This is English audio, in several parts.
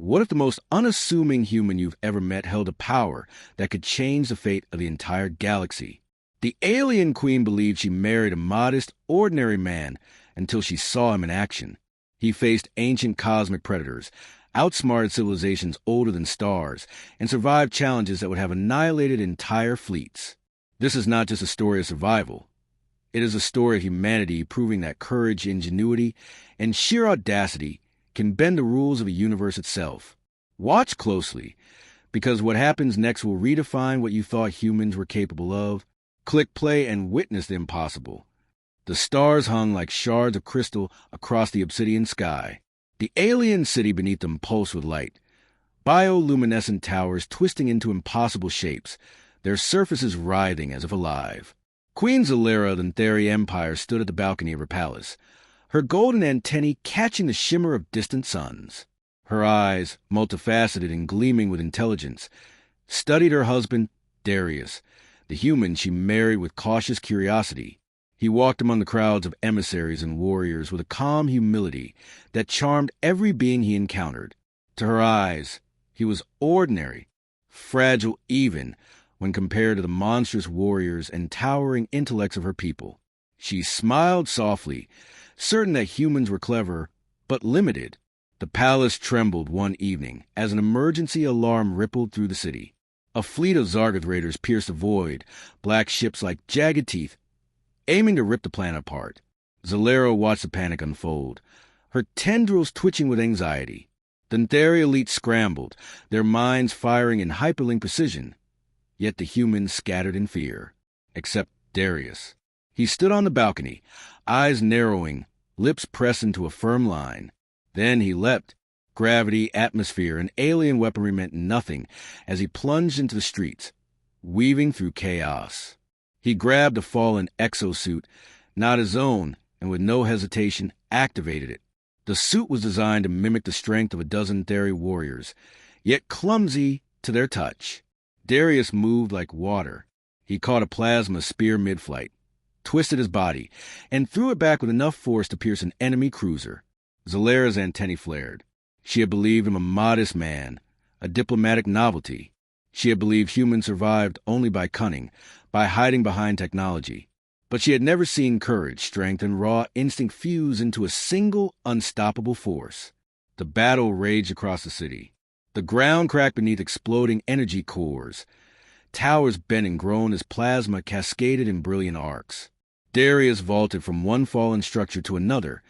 What if the most unassuming human you've ever met held a power that could change the fate of the entire galaxy? The alien queen believed she married a modest, ordinary man until she saw him in action. He faced ancient cosmic predators, outsmarted civilizations older than stars, and survived challenges that would have annihilated entire fleets. This is not just a story of survival. It is a story of humanity proving that courage, ingenuity, and sheer audacity can bend the rules of a universe itself. Watch closely, because what happens next will redefine what you thought humans were capable of. Click play and witness the impossible. The stars hung like shards of crystal across the obsidian sky. The alien city beneath them pulsed with light. Bioluminescent towers twisting into impossible shapes, their surfaces writhing as if alive. Queen Zalera of the Ntheri Empire stood at the balcony of her palace, her golden antennae catching the shimmer of distant suns. Her eyes, multifaceted and gleaming with intelligence, studied her husband, Darius, the human she married with cautious curiosity. He walked among the crowds of emissaries and warriors with a calm humility that charmed every being he encountered. To her eyes, he was ordinary, fragile even when compared to the monstrous warriors and towering intellects of her people. She smiled softly, certain that humans were clever, but limited. The palace trembled one evening as an emergency alarm rippled through the city. A fleet of Zargath raiders pierced the void, black ships like jagged teeth, aiming to rip the planet apart. Zalera watched the panic unfold, her tendrils twitching with anxiety. The Ntheri elite scrambled, their minds firing in hyperlink precision. Yet the humans scattered in fear, except Darius. He stood on the balcony, eyes narrowing, lips pressed into a firm line. Then he leapt. Gravity, atmosphere, and alien weaponry meant nothing as he plunged into the streets, weaving through chaos. He grabbed a fallen exosuit, not his own, and with no hesitation activated it. The suit was designed to mimic the strength of a dozen Ntheri warriors, yet clumsy to their touch. Darius moved like water. He caught a plasma spear mid-flight, twisted his body, and threw it back with enough force to pierce an enemy cruiser. Zalera's antennae flared. She had believed him a modest man, a diplomatic novelty. She had believed humans survived only by cunning, by hiding behind technology. But she had never seen courage, strength, and raw instinct fuse into a single, unstoppable force. The battle raged across the city. The ground cracked beneath exploding energy cores. Towers bent and groaned as plasma cascaded in brilliant arcs. Darius vaulted from one fallen structure to another,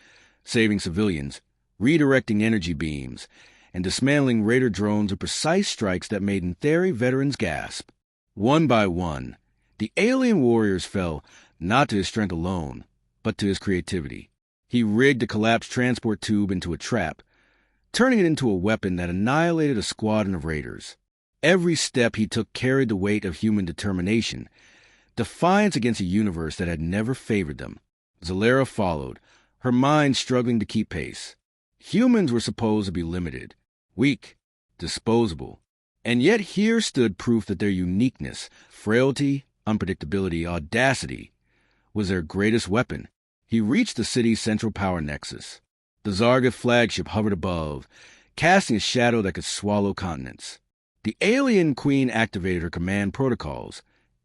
saving civilians, redirecting energy beams, and dismantling raider drones with precise strikes that made Ntheri veterans gasp. One by one, the alien warriors fell, not to his strength alone, but to his creativity. He rigged a collapsed transport tube into a trap, turning it into a weapon that annihilated a squadron of raiders. Every step he took carried the weight of human determination, defiance against a universe that had never favored them. Zalera followed, her mind struggling to keep pace. Humans were supposed to be limited, weak, disposable. And yet here stood proof that their uniqueness, frailty, unpredictability, audacity, was their greatest weapon. He reached the city's central power nexus. The Zargath flagship hovered above, casting a shadow that could swallow continents. The alien queen activated her command protocols,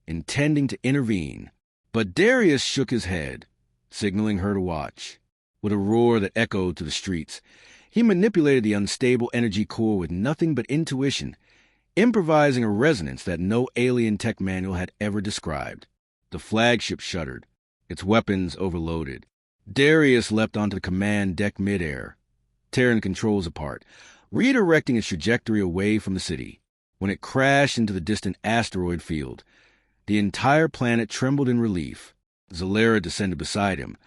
intending to intervene. But Darius shook his head, signaling her to watch. With a roar that echoed to the streets, he manipulated the unstable energy core with nothing but intuition, improvising a resonance that no alien tech manual had ever described. The flagship shuddered, its weapons overloaded. Darius leapt onto the command deck midair, tearing the controls apart, redirecting its trajectory away from the city. When it crashed into the distant asteroid field, the entire planet trembled in relief. Zalera descended beside him,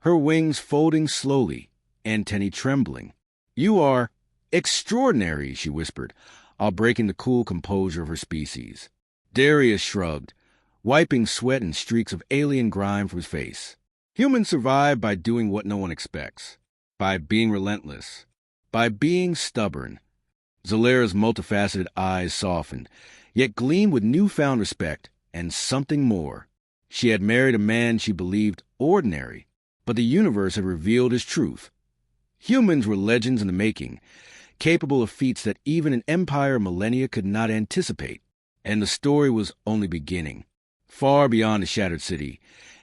her wings folding slowly, antennae trembling. "You are extraordinary," she whispered, while breaking the cool composure of her species. Darius shrugged, wiping sweat and streaks of alien grime from his face. Humans survive by doing what no one expects, by being relentless, by being stubborn. Zalera's multifaceted eyes softened, yet gleamed with newfound respect and something more. She had married a man she believed ordinary, but the universe had revealed his truth. Humans were legends in the making, capable of feats that even an empire of millennia could not anticipate. And the story was only beginning. Far beyond the shattered city,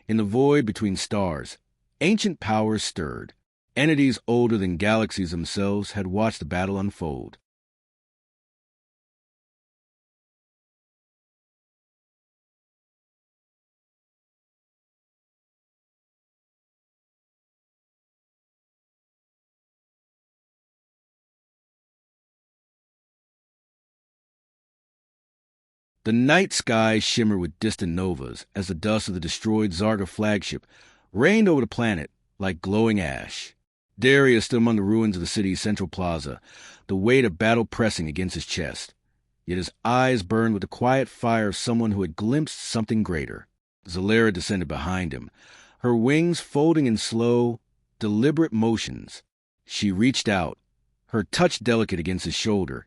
in the void between stars, ancient powers stirred. Entities older than galaxies themselves had watched the battle unfold. The night sky shimmered with distant novas as the dust of the destroyed Zarga flagship rained over the planet like glowing ash. Darius stood among the ruins of the city's central plaza, the weight of battle pressing against his chest. Yet his eyes burned with the quiet fire of someone who had glimpsed something greater. Zalera descended behind him, her wings folding in slow, deliberate motions. She reached out, her touch delicate against his shoulder,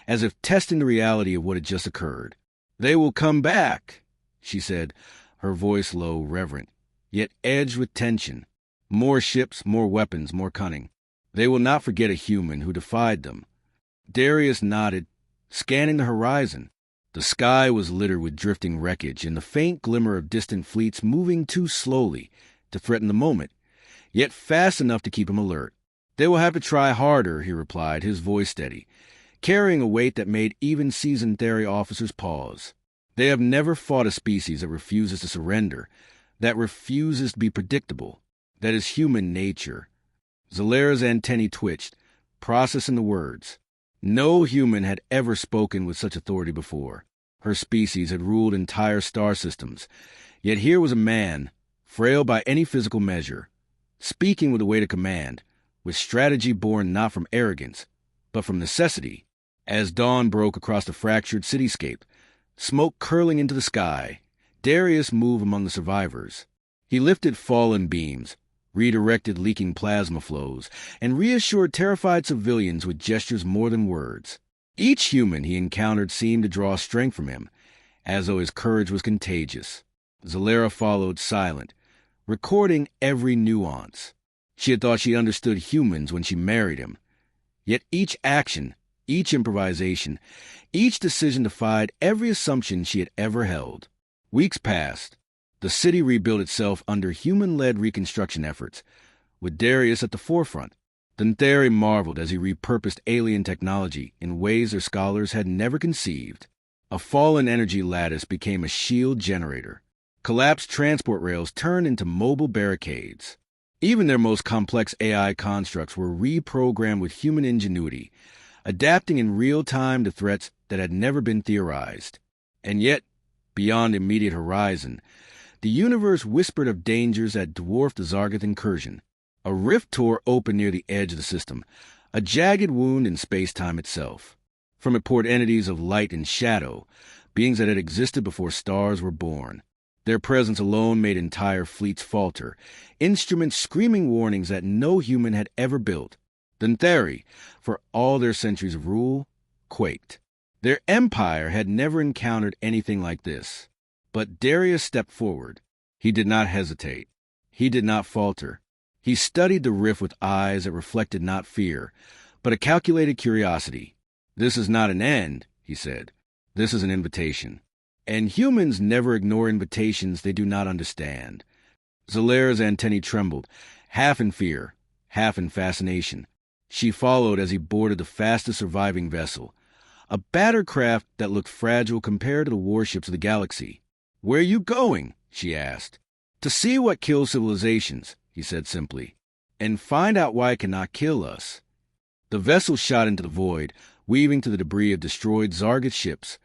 as if testing the reality of what had just occurred. "They will come back," she said, her voice low, reverent, yet edged with tension. "More ships, more weapons, more cunning. They will not forget a human who defied them." Darius nodded, scanning the horizon. The sky was littered with drifting wreckage and the faint glimmer of distant fleets moving too slowly to threaten the moment, yet fast enough to keep him alert. "They will have to try harder," he replied, his voice steady, carrying a weight that made even seasoned Theri officers pause. "They have never fought a species that refuses to surrender, that refuses to be predictable. That is human nature." Zalera's antennae twitched, processing the words. No human had ever spoken with such authority before. Her species had ruled entire star systems, yet here was a man, frail by any physical measure, speaking with the weight of command, with strategy born not from arrogance, but from necessity. As dawn broke across the fractured cityscape, smoke curling into the sky, Darius moved among the survivors. He lifted fallen beams, redirected leaking plasma flows, and reassured terrified civilians with gestures more than words. Each human he encountered seemed to draw strength from him, as though his courage was contagious. Zalera followed silent, recording every nuance. She had thought she understood humans when she married him. Yet each action, each improvisation, each decision defied every assumption she had ever held. Weeks passed. The city rebuilt itself under human-led reconstruction efforts, with Darius at the forefront. The Theri marveled as he repurposed alien technology in ways their scholars had never conceived. A fallen energy lattice became a shield generator. Collapsed transport rails turned into mobile barricades. Even their most complex AI constructs were reprogrammed with human ingenuity, adapting in real time to threats that had never been theorized. And yet, beyond the immediate horizon, the universe whispered of dangers that dwarfed the Zargath incursion. A rift tore open near the edge of the system, a jagged wound in space-time itself. From it poured entities of light and shadow, beings that had existed before stars were born. Their presence alone made entire fleets falter, instruments screaming warnings that no human had ever built. The Theri, for all their centuries of rule, quaked. Their empire had never encountered anything like this. But Darius stepped forward. He did not hesitate. He did not falter. He studied the rift with eyes that reflected not fear, but a calculated curiosity. "This is not an end," he said. "This is an invitation." And humans never ignore invitations they do not understand. Zalera's antennae trembled, half in fear, half in fascination. She followed as he boarded the fastest surviving vessel, a battered craft that looked fragile compared to the warships of the galaxy. "Where are you going?" she asked. "To see what kills civilizations," he said simply, "and find out why it cannot kill us." The vessel shot into the void, weaving through the debris of destroyed Zargath ships,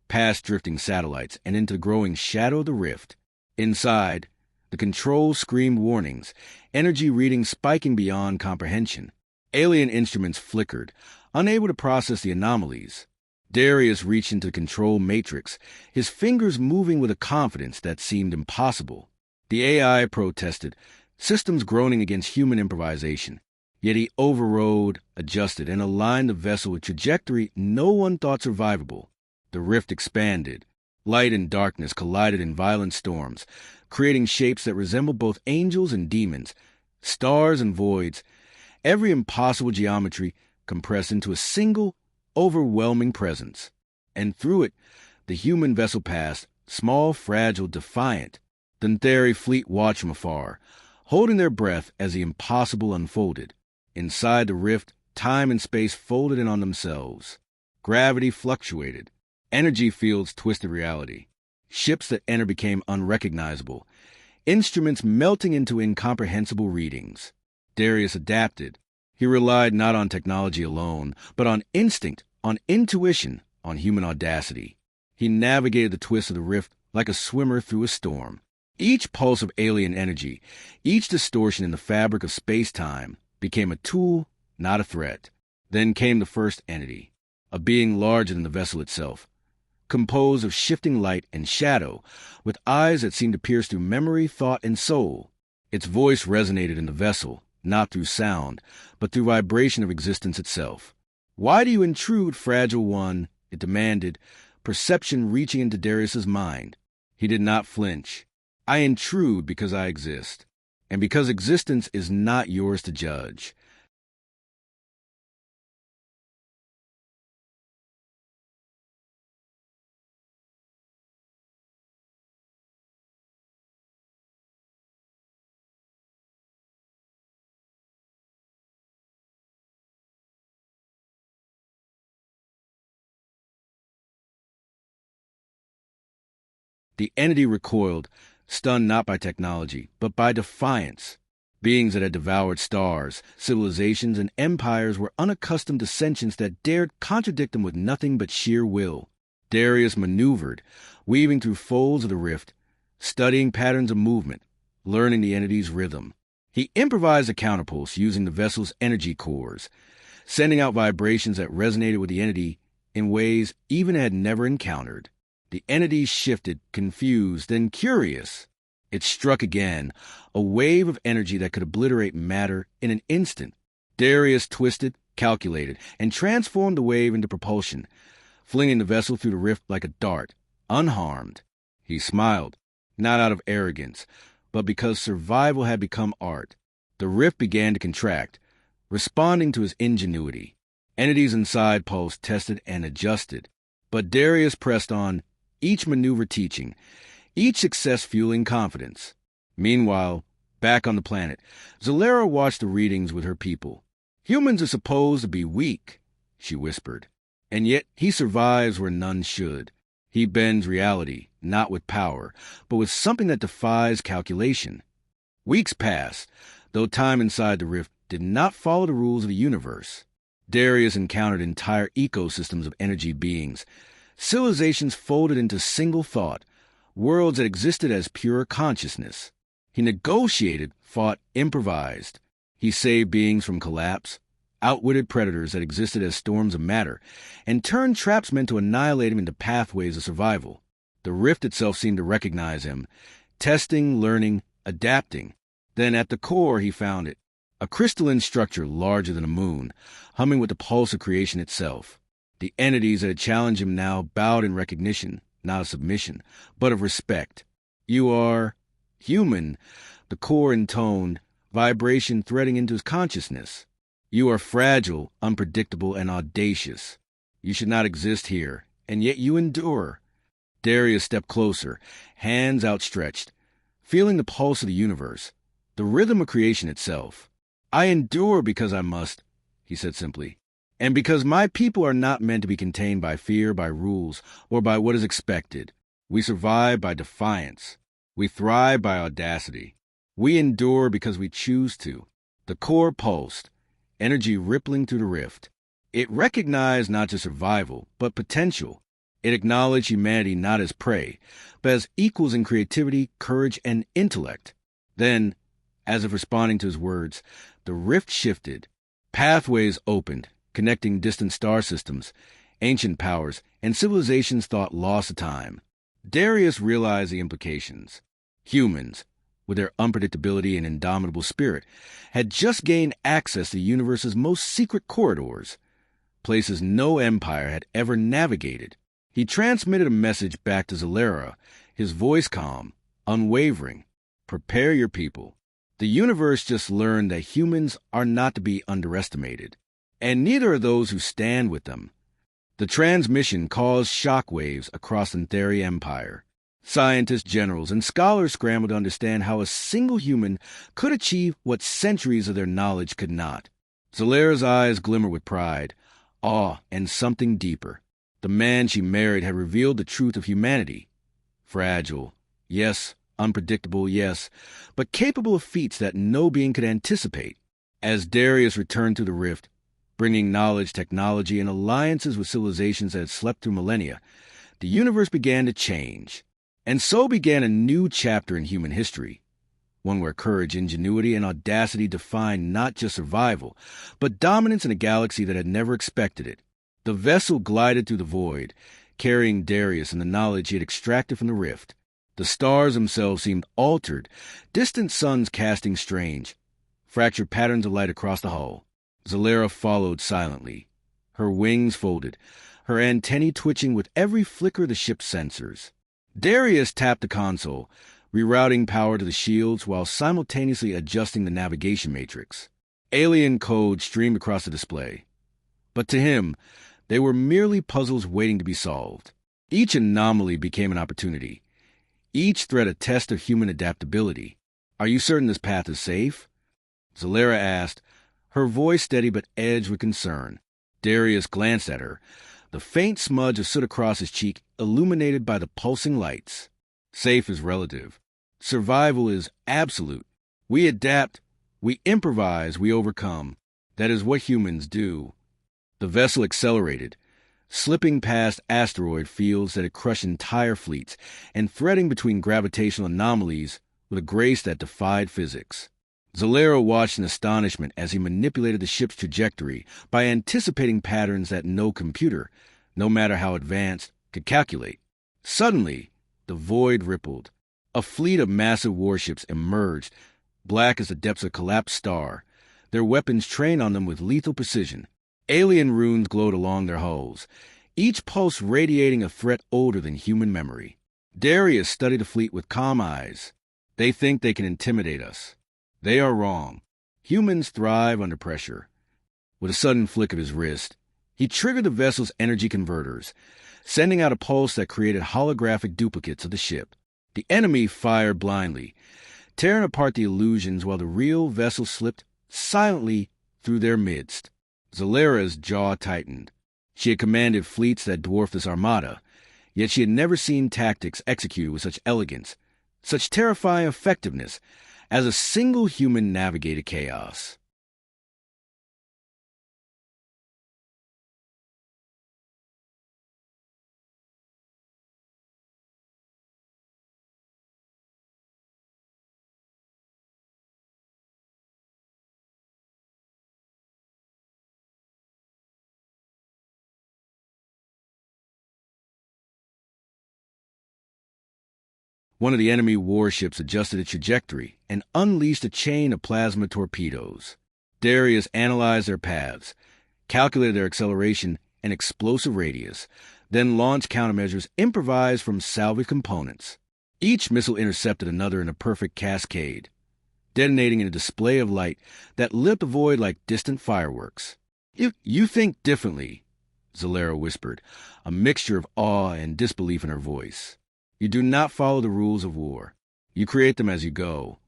past drifting satellites, and into the growing shadow of the rift. Inside, the controls screamed warnings, energy readings spiking beyond comprehension. Alien instruments flickered, unable to process the anomalies. Darius reached into the control matrix, his fingers moving with a confidence that seemed impossible. The AI protested, systems groaning against human improvisation. Yet he overrode, adjusted, and aligned the vessel with trajectory no one thought survivable. The rift expanded. Light and darkness collided in violent storms, creating shapes that resembled both angels and demons, stars and voids. Every impossible geometry compressed into a single, overwhelming presence. And through it, the human vessel passed, small, fragile, defiant. The Ntheri fleet watched from afar, holding their breath as the impossible unfolded. Inside the rift, time and space folded in on themselves. Gravity fluctuated. Energy fields twisted reality. Ships that entered became unrecognizable, instruments melting into incomprehensible readings. Darius adapted. He relied not on technology alone, but on instinct, on intuition, on human audacity. He navigated the twists of the rift like a swimmer through a storm. Each pulse of alien energy, each distortion in the fabric of space-time, became a tool, not a threat. Then came the first entity, a being larger than the vessel itself, composed of shifting light and shadow, with eyes that seemed to pierce through memory, thought, and soul. Its voice resonated in the vessel, not through sound, but through vibration of existence itself. "Why do you intrude, fragile one?" it demanded, perception reaching into Darius's mind. He did not flinch. "I intrude because I exist, and because existence is not yours to judge." The entity recoiled, stunned not by technology, but by defiance. Beings that had devoured stars, civilizations, and empires were unaccustomed to sentience that dared contradict them with nothing but sheer will. Darius maneuvered, weaving through folds of the rift, studying patterns of movement, learning the entity's rhythm. He improvised a counterpulse using the vessel's energy cores, sending out vibrations that resonated with the entity in ways even it had never encountered. The entity shifted, confused, then curious. It struck again, a wave of energy that could obliterate matter in an instant. Darius twisted, calculated, and transformed the wave into propulsion, flinging the vessel through the rift like a dart, unharmed. He smiled, not out of arrogance, but because survival had become art. The rift began to contract, responding to his ingenuity. Entities inside pulsed, tested, and adjusted. But Darius pressed on, each maneuver teaching, each success fueling confidence. Meanwhile, back on the planet, Zalera watched the readings with her people. "Humans are supposed to be weak," she whispered. "And yet he survives where none should. He bends reality, not with power, but with something that defies calculation." Weeks passed, though time inside the rift did not follow the rules of the universe. Darius encountered entire ecosystems of energy beings, civilizations folded into single thought, worlds that existed as pure consciousness. He negotiated, fought, improvised. He saved beings from collapse, outwitted predators that existed as storms of matter, and turned traps meant to annihilate him into pathways of survival. The rift itself seemed to recognize him, testing, learning, adapting. Then at the core he found it, a crystalline structure larger than a moon, humming with the pulse of creation itself. The entities that had challenged him now bowed in recognition, not of submission, but of respect. "You are human," the core intoned, vibration threading into his consciousness. "You are fragile, unpredictable, and audacious. You should not exist here, and yet you endure." Darius stepped closer, hands outstretched, feeling the pulse of the universe, the rhythm of creation itself. "I endure because I must," he said simply. "And because my people are not meant to be contained by fear, by rules, or by what is expected. We survive by defiance. We thrive by audacity. We endure because we choose to." The core pulsed, energy rippling through the rift. It recognized not just survival, but potential. It acknowledged humanity not as prey, but as equals in creativity, courage, and intellect. Then, as if responding to his words, the rift shifted. Pathways opened, connecting distant star systems, ancient powers, and civilizations thought lost to time. Darius realized the implications. Humans, with their unpredictability and indomitable spirit, had just gained access to the universe's most secret corridors, places no empire had ever navigated. He transmitted a message back to Zalera, his voice calm, unwavering. "Prepare your people. The universe just learned that humans are not to be underestimated. and neither are those who stand with them. The transmission caused shockwaves across the Theri Empire. Scientists, generals, and scholars scrambled to understand how a single human could achieve what centuries of their knowledge could not. Zalera's eyes glimmered with pride, awe, and something deeper. The man she married had revealed the truth of humanity. Fragile, yes, unpredictable, yes, but capable of feats that no being could anticipate. As Darius returned through the rift, bringing knowledge, technology, and alliances with civilizations that had slept through millennia, the universe began to change. And so began a new chapter in human history, one where courage, ingenuity, and audacity defined not just survival, but dominance in a galaxy that had never expected it. The vessel glided through the void, carrying Darius and the knowledge he had extracted from the rift. The stars themselves seemed altered, distant suns casting strange, fractured patterns of light across the hull. Zalera followed silently, her wings folded, her antennae twitching with every flicker of the ship's sensors. Darius tapped the console, rerouting power to the shields while simultaneously adjusting the navigation matrix. Alien code streamed across the display. But to him, they were merely puzzles waiting to be solved. Each anomaly became an opportunity, each threat a test of human adaptability. "Are you certain this path is safe?" Zalera asked, her voice steady but edged with concern. Darius glanced at her, the faint smudge of soot across his cheek illuminated by the pulsing lights. "Safe is relative. Survival is absolute. We adapt, we improvise, we overcome. That is what humans do." The vessel accelerated, slipping past asteroid fields that had crushed entire fleets and threading between gravitational anomalies with a grace that defied physics. Zalera watched in astonishment as he manipulated the ship's trajectory by anticipating patterns that no computer, no matter how advanced, could calculate. Suddenly, the void rippled. A fleet of massive warships emerged, black as the depths of a collapsed star, their weapons trained on them with lethal precision. Alien runes glowed along their hulls, each pulse radiating a threat older than human memory. Darius studied the fleet with calm eyes. "They think they can intimidate us. They are wrong. Humans thrive under pressure." With a sudden flick of his wrist, he triggered the vessel's energy converters, sending out a pulse that created holographic duplicates of the ship. The enemy fired blindly, tearing apart the illusions while the real vessel slipped silently through their midst. Zalera's jaw tightened. She had commanded fleets that dwarfed this armada, yet she had never seen tactics executed with such elegance, such terrifying effectiveness, as a single human navigated chaos. One of the enemy warships adjusted its trajectory and unleashed a chain of plasma torpedoes. Darius analyzed their paths, calculated their acceleration and explosive radius, then launched countermeasures improvised from salvaged components. Each missile intercepted another in a perfect cascade, detonating in a display of light that lit the void like distant fireworks. You think differently," Zalera whispered, a mixture of awe and disbelief in her voice. "You do not follow the rules of war. You create them as you go."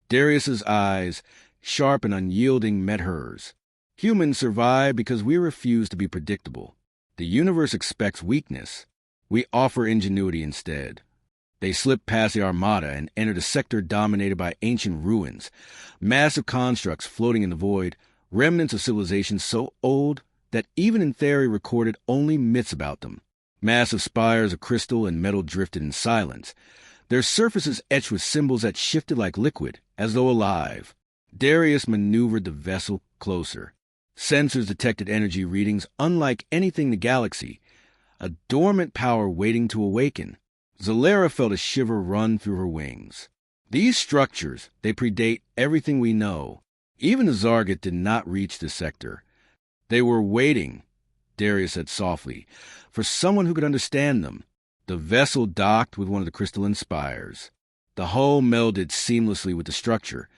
Darius's eyes, sharp and unyielding, met hers. "Humans survive because we refuse to be predictable. The universe expects weakness. We offer ingenuity instead." They slipped past the armada and entered a sector dominated by ancient ruins, massive constructs floating in the void, remnants of civilizations so old that even in theory recorded only myths about them. Massive spires of crystal and metal drifted in silence, their surfaces etched with symbols that shifted like liquid, as though alive. Darius maneuvered the vessel closer. Sensors detected energy readings unlike anything in the galaxy, a dormant power waiting to awaken. Zalera felt a shiver run through her wings. These structures, they predate everything we know. Even the Zargat did not reach this sector. They were waiting, Darius said softly, for someone who could understand them. The vessel docked with one of the crystalline spires. The hull melded seamlessly with the structure,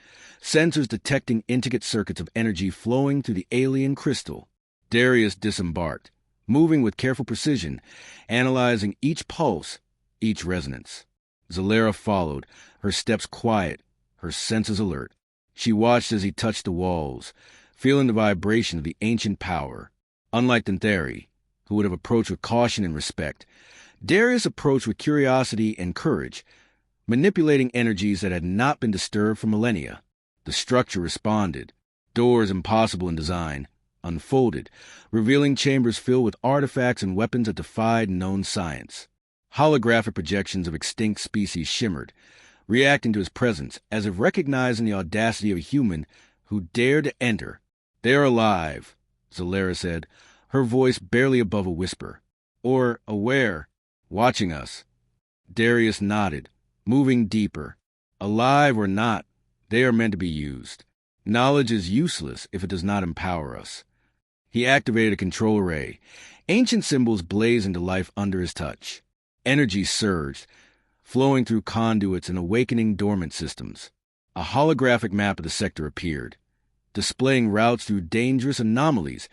sensors detecting intricate circuits of energy flowing through the alien crystal. Darius disembarked, moving with careful precision, analyzing each pulse, each resonance. Zalera followed, her steps quiet, her senses alert. She watched as he touched the walls, feeling the vibration of the ancient power. Unlike Dentheri, who would have approached with caution and respect, Darius approached with curiosity and courage, manipulating energies that had not been disturbed for millennia. The structure responded. Doors impossible in design unfolded, revealing chambers filled with artifacts and weapons that defied known science. Holographic projections of extinct species shimmered, reacting to his presence as if recognizing the audacity of a human who dared to enter. "They are alive," Zalera said, her voice barely above a whisper. "Or aware, watching us." Darius nodded, moving deeper. "Alive or not, they are meant to be used. Knowledge is useless if it does not empower us." He activated a control array. Ancient symbols blazed into life under his touch. Energy surged, flowing through conduits and awakening dormant systems. A holographic map of the sector appeared, displaying routes through dangerous anomalies,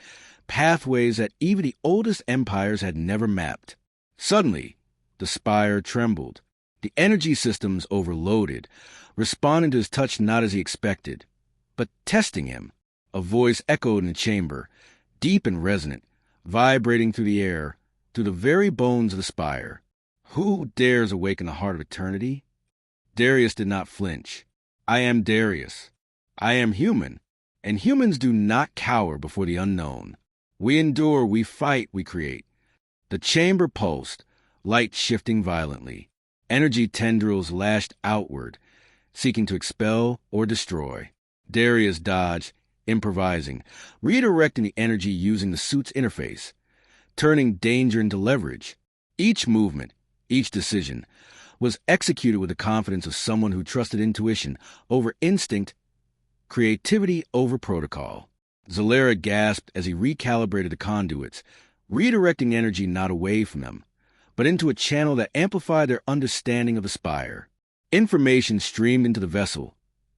pathways that even the oldest empires had never mapped. Suddenly, the spire trembled. The energy systems overloaded, responding to his touch not as he expected, but testing him. A voice echoed in the chamber, deep and resonant, vibrating through the air, through the very bones of the spire. "Who dares awaken the heart of eternity?" Darius did not flinch. "I am Darius. I am human, and humans do not cower before the unknown. We endure, we fight, we create." The chamber pulsed, light shifting violently. Energy tendrils lashed outward, seeking to expel or destroy. Darius dodged, improvising, redirecting the energy using the suit's interface, turning danger into leverage. Each movement, each decision, was executed with the confidence of someone who trusted intuition over instinct, creativity over protocol. Zalera gasped as he recalibrated the conduits, redirecting energy not away from them, but into a channel that amplified their understanding of the spire. Information streamed into the vessel,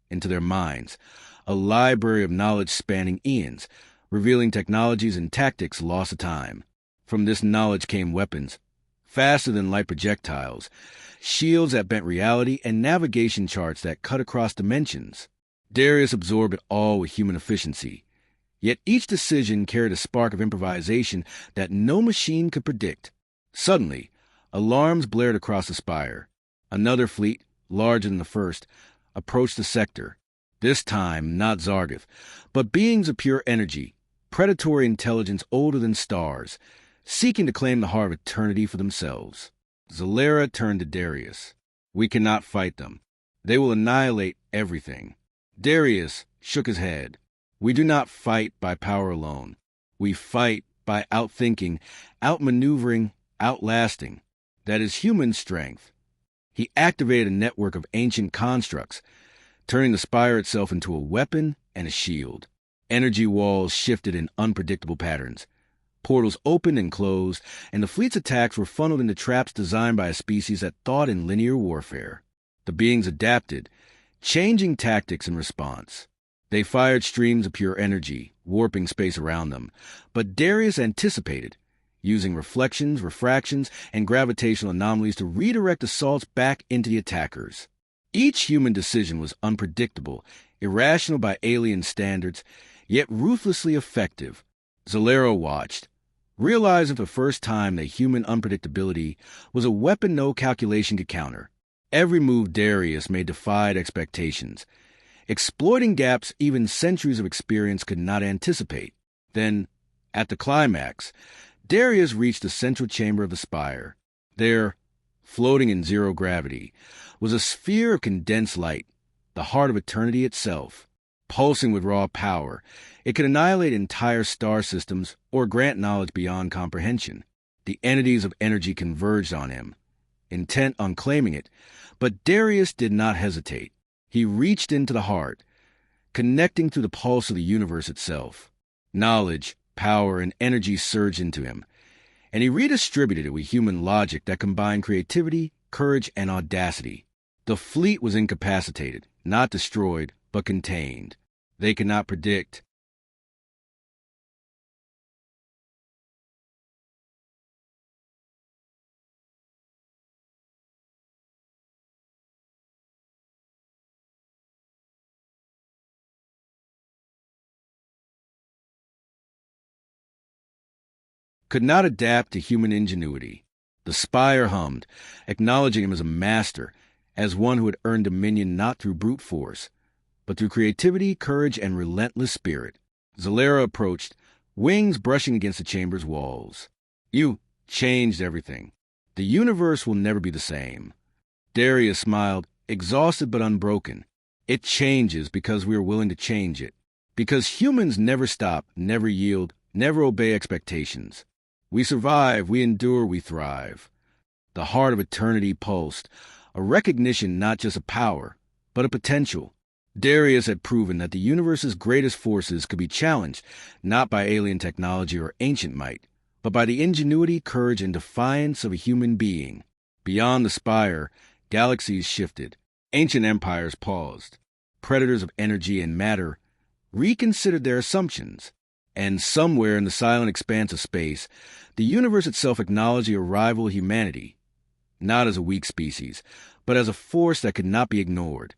into their minds, a library of knowledge spanning eons, revealing technologies and tactics lost to time. From this knowledge came weapons, faster than light projectiles, shields that bent reality, and navigation charts that cut across dimensions. Darius absorbed it all with human efficiency. Yet each decision carried a spark of improvisation that no machine could predict. Suddenly, alarms blared across the spire. Another fleet, larger than the first, approached the sector. This time, not Zargath, but beings of pure energy, predatory intelligence older than stars, seeking to claim the heart of eternity for themselves. Zalera turned to Darius. "We cannot fight them. They will annihilate everything." Darius shook his head. "We do not fight by power alone. We fight by outthinking, outmaneuvering, outlasting. That is human strength." He activated a network of ancient constructs, turning the spire itself into a weapon and a shield. Energy walls shifted in unpredictable patterns. Portals opened and closed, and the fleet's attacks were funneled into traps designed by a species that thought in linear warfare. The beings adapted, changing tactics in response. They fired streams of pure energy, warping space around them. But Darius anticipated, using reflections, refractions, and gravitational anomalies to redirect assaults back into the attackers. Each human decision was unpredictable, irrational by alien standards, yet ruthlessly effective. Zalera watched, realizing for the first time that human unpredictability was a weapon no calculation could counter. Every move Darius made defied expectations, exploiting gaps even centuries of experience could not anticipate. Then, at the climax, Darius reached the central chamber of the spire. There, floating in zero gravity, was a sphere of condensed light, the heart of eternity itself. Pulsing with raw power, it could annihilate entire star systems or grant knowledge beyond comprehension. The entities of energy converged on him, intent on claiming it, but Darius did not hesitate. He reached into the heart, connecting through the pulse of the universe itself. Knowledge, power, and energy surged into him, and he redistributed it with human logic that combined creativity, courage, and audacity. The fleet was incapacitated, not destroyed, but contained. They could not predict could not adapt to human ingenuity. The spire hummed, acknowledging him as a master, as one who had earned dominion not through brute force, but through creativity, courage, and relentless spirit. Zalera approached, wings brushing against the chamber's walls. You changed everything. The universe will never be the same. Darius smiled, exhausted but unbroken. It changes because we are willing to change it. Because humans never stop, never yield, never obey expectations. We survive, we endure, we thrive. The heart of eternity pulsed, a recognition not just of power, but of potential. Darius had proven that the universe's greatest forces could be challenged, not by alien technology or ancient might, but by the ingenuity, courage, and defiance of a human being. Beyond the spire, galaxies shifted. Ancient empires paused. Predators of energy and matter reconsidered their assumptions. And somewhere in the silent expanse of space, the universe itself acknowledged the arrival of humanity, not as a weak species, but as a force that could not be ignored.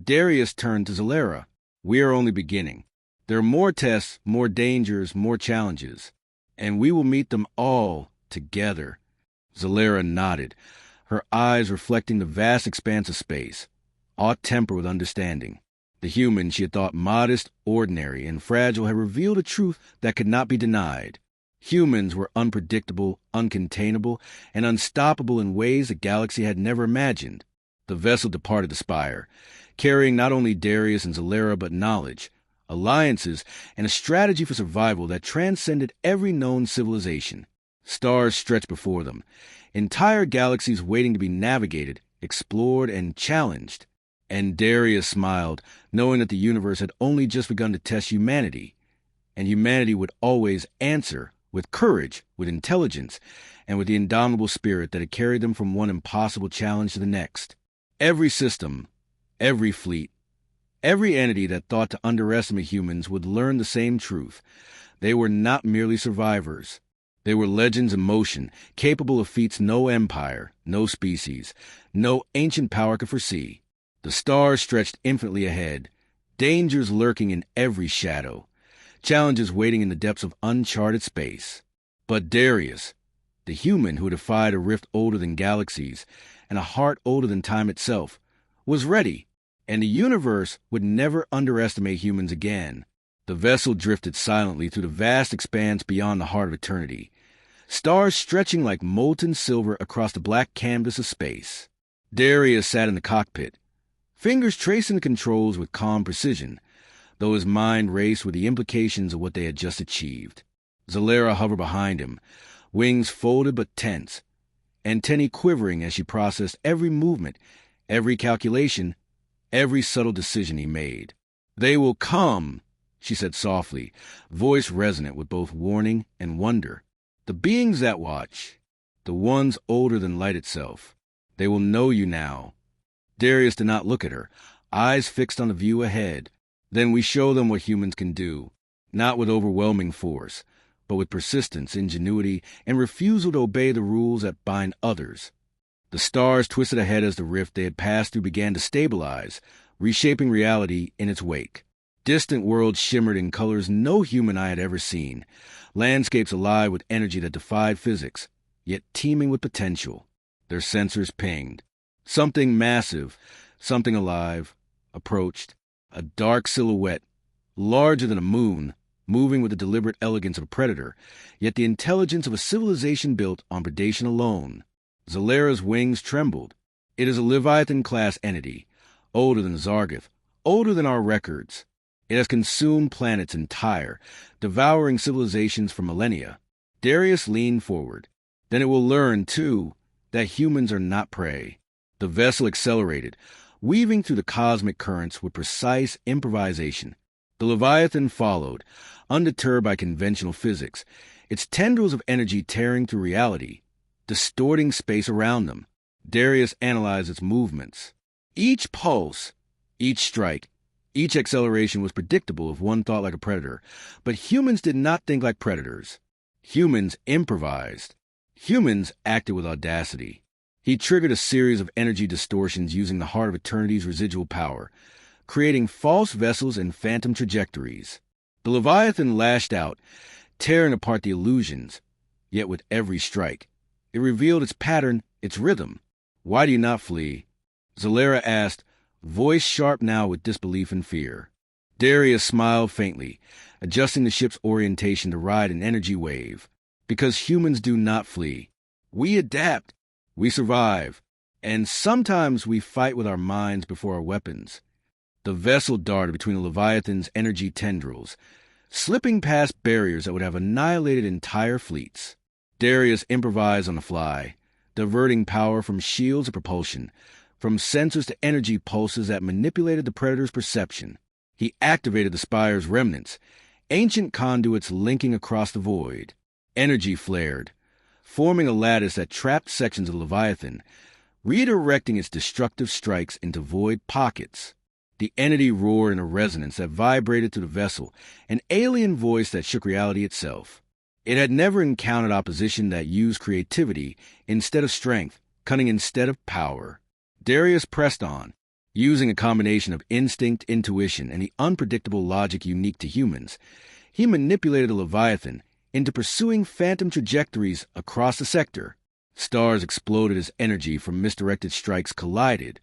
Darius turned to Zalera. We are only beginning. There are more tests, more dangers, more challenges, and we will meet them all together. Zalera nodded, her eyes reflecting the vast expanse of space, all tempered with understanding. The human she had thought modest, ordinary, and fragile had revealed a truth that could not be denied. Humans were unpredictable, uncontainable, and unstoppable in ways the galaxy had never imagined. The vessel departed the spire, carrying not only Darius and Zalera but knowledge, alliances, and a strategy for survival that transcended every known civilization. Stars stretched before them, entire galaxies waiting to be navigated, explored, and challenged. And Darius smiled, knowing that the universe had only just begun to test humanity, and humanity would always answer with courage, with intelligence, and with the indomitable spirit that had carried them from one impossible challenge to the next. Every system, every fleet, every entity that thought to underestimate humans would learn the same truth. They were not merely survivors. They were legends in motion, capable of feats no empire, no species, no ancient power could foresee. The stars stretched infinitely ahead, dangers lurking in every shadow, challenges waiting in the depths of uncharted space. But Darius, the human who defied a rift older than galaxies and a heart older than time itself, was ready, and the universe would never underestimate humans again. The vessel drifted silently through the vast expanse beyond the heart of eternity, stars stretching like molten silver across the black canvas of space. Darius sat in the cockpit, fingers tracing the controls with calm precision, though his mind raced with the implications of what they had just achieved. Zalera hovered behind him, wings folded but tense, antennae quivering as she processed every movement, every calculation, every subtle decision he made. "They will come," she said softly, voice resonant with both warning and wonder. "The beings that watch, the ones older than light itself, they will know you now." Darius did not look at her, eyes fixed on the view ahead. "Then we show them what humans can do, not with overwhelming force, but with persistence, ingenuity, and refusal to obey the rules that bind others." The stars twisted ahead as the rift they had passed through began to stabilize, reshaping reality in its wake. Distant worlds shimmered in colors no human eye had ever seen, landscapes alive with energy that defied physics, yet teeming with potential. Their sensors pinged. Something massive, something alive, approached, a dark silhouette, larger than a moon, moving with the deliberate elegance of a predator, yet the intelligence of a civilization built on predation alone. Zalera's wings trembled. "It is a Leviathan-class entity, older than Zargath, older than our records. It has consumed planets entire, devouring civilizations for millennia." Darius leaned forward. "Then it will learn, too, that humans are not prey." The vessel accelerated, weaving through the cosmic currents with precise improvisation. The Leviathan followed, undeterred by conventional physics, its tendrils of energy tearing through reality, distorting space around them. Darius analyzed its movements. Each pulse, each strike, each acceleration was predictable if one thought like a predator, but humans did not think like predators. Humans improvised. Humans acted with audacity. He triggered a series of energy distortions using the heart of eternity's residual power, creating false vessels and phantom trajectories. The Leviathan lashed out, tearing apart the illusions, Yet with every strike, it revealed its pattern, its rhythm. "Why do you not flee?" Zalera asked, voice sharp now with disbelief and fear. Darius smiled faintly, adjusting the ship's orientation to ride an energy wave. "Because humans do not flee. We adapt. We survive. And sometimes we fight with our minds before our weapons." The vessel darted between the Leviathan's energy tendrils, slipping past barriers that would have annihilated entire fleets. Darius improvised on the fly, diverting power from shields of propulsion, from sensors to energy pulses that manipulated the Predator's perception. He activated the Spire's remnants, ancient conduits linking across the void. Energy flared, forming a lattice that trapped sections of Leviathan, redirecting its destructive strikes into void pockets. The entity roared in a resonance that vibrated through the vessel, an alien voice that shook reality itself. It had never encountered opposition that used creativity instead of strength, cunning instead of power. Darius pressed on, using a combination of instinct, intuition, and the unpredictable logic unique to humans. He manipulated the Leviathan into pursuing phantom trajectories across the sector. Stars exploded as energy from misdirected strikes collided,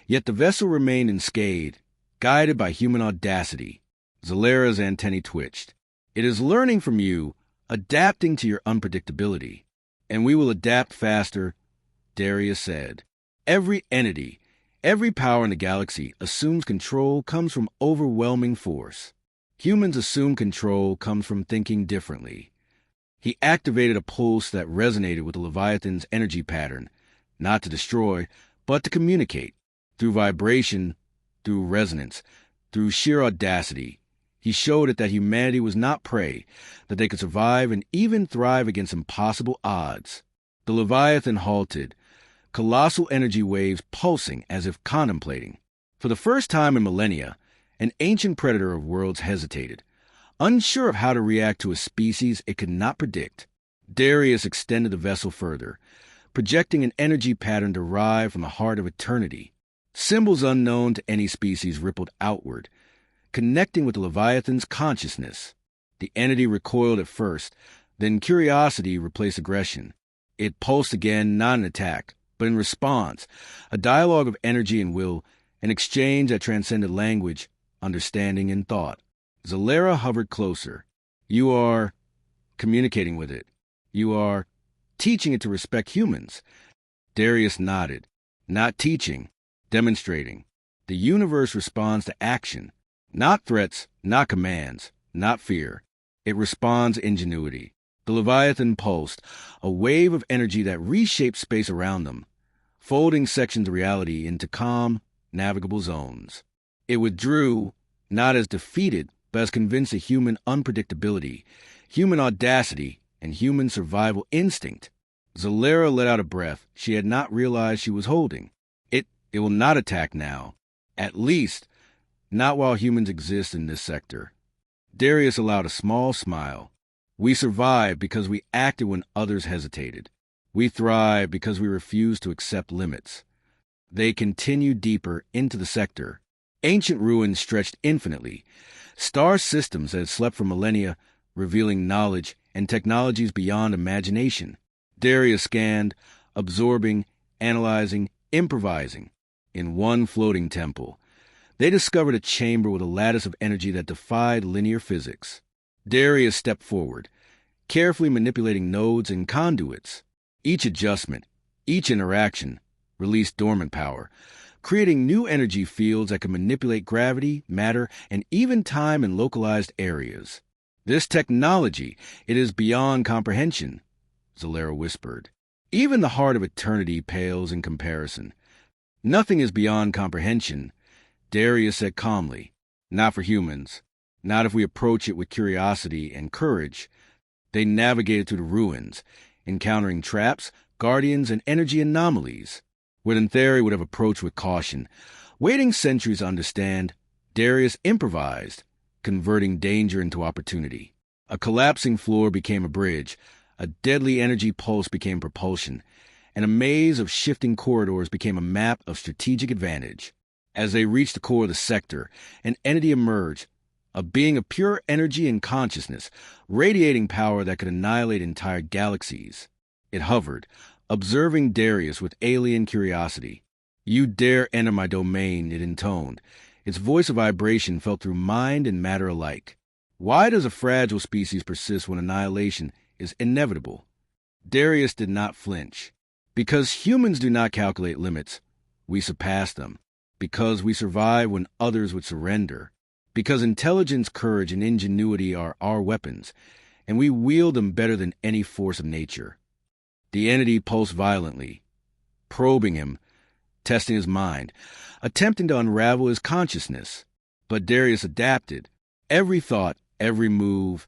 yet the vessel remained unscathed, guided by human audacity. Zalera's antennae twitched. "It is learning from you, adapting to your unpredictability. And we will adapt faster," Darius said. "Every entity, every power in the galaxy assumes control comes from overwhelming force. Humans assume control comes from thinking differently." He activated a pulse that resonated with the Leviathan's energy pattern, not to destroy, but to communicate. Through vibration, through resonance, through sheer audacity, he showed it that humanity was not prey, that they could survive and even thrive against impossible odds. The Leviathan halted, colossal energy waves pulsing as if contemplating. For the first time in millennia, an ancient predator of worlds hesitated, unsure of how to react to a species it could not predict. Darius extended the vessel further, projecting an energy pattern derived from the heart of eternity. Symbols unknown to any species rippled outward, connecting with the Leviathan's consciousness. The entity recoiled at first, then curiosity replaced aggression. It pulsed again, not in attack, but in response, a dialogue of energy and will, an exchange that transcended language, understanding, and thought. Zalera hovered closer. "You are communicating with it. You are teaching it to respect humans." Darius nodded. "Not teaching, demonstrating. The universe responds to action. Not threats, not commands, not fear. It responds ingenuity." The Leviathan pulsed, a wave of energy that reshaped space around them, folding sections of reality into calm, navigable zones. It withdrew, not as defeated, but as convinced of human unpredictability, human audacity, and human survival instinct. Zalera let out a breath she had not realized she was holding. It will not attack now. At least, not while humans exist in this sector. Darius allowed a small smile. "We survive because we acted when others hesitated. We thrive because we refuse to accept limits." They continued deeper into the sector. Ancient ruins stretched infinitely, star systems that had slept for millennia, revealing knowledge and technologies beyond imagination. Darius scanned, absorbing, analyzing, improvising. In one floating temple, they discovered a chamber with a lattice of energy that defied linear physics. Darius stepped forward, carefully manipulating nodes and conduits. Each adjustment, each interaction, released dormant power, creating new energy fields that could manipulate gravity, matter, and even time in localized areas. "This technology, it is beyond comprehension," Zalera whispered. "Even the heart of eternity pales in comparison." "Nothing is beyond comprehension," Darius said calmly. "Not for humans. Not if we approach it with curiosity and courage." They navigated through the ruins, encountering traps, guardians, and energy anomalies. Where Antheri would have approached with caution, waiting centuries to understand, Darius improvised, converting danger into opportunity. A collapsing floor became a bridge, a deadly energy pulse became propulsion, and a maze of shifting corridors became a map of strategic advantage. As they reached the core of the sector, an entity emerged, a being of pure energy and consciousness, radiating power that could annihilate entire galaxies. It hovered, observing Darius with alien curiosity. "You dare enter my domain," it intoned. Its voice of vibration felt through mind and matter alike. "Why does a fragile species persist when annihilation is inevitable?" Darius did not flinch. "Because humans do not calculate limits, we surpass them. Because we survive when others would surrender. Because intelligence, courage, and ingenuity are our weapons, and we wield them better than any force of nature." The entity pulsed violently, probing him, testing his mind, attempting to unravel his consciousness. But Darius adapted. Every thought, every move,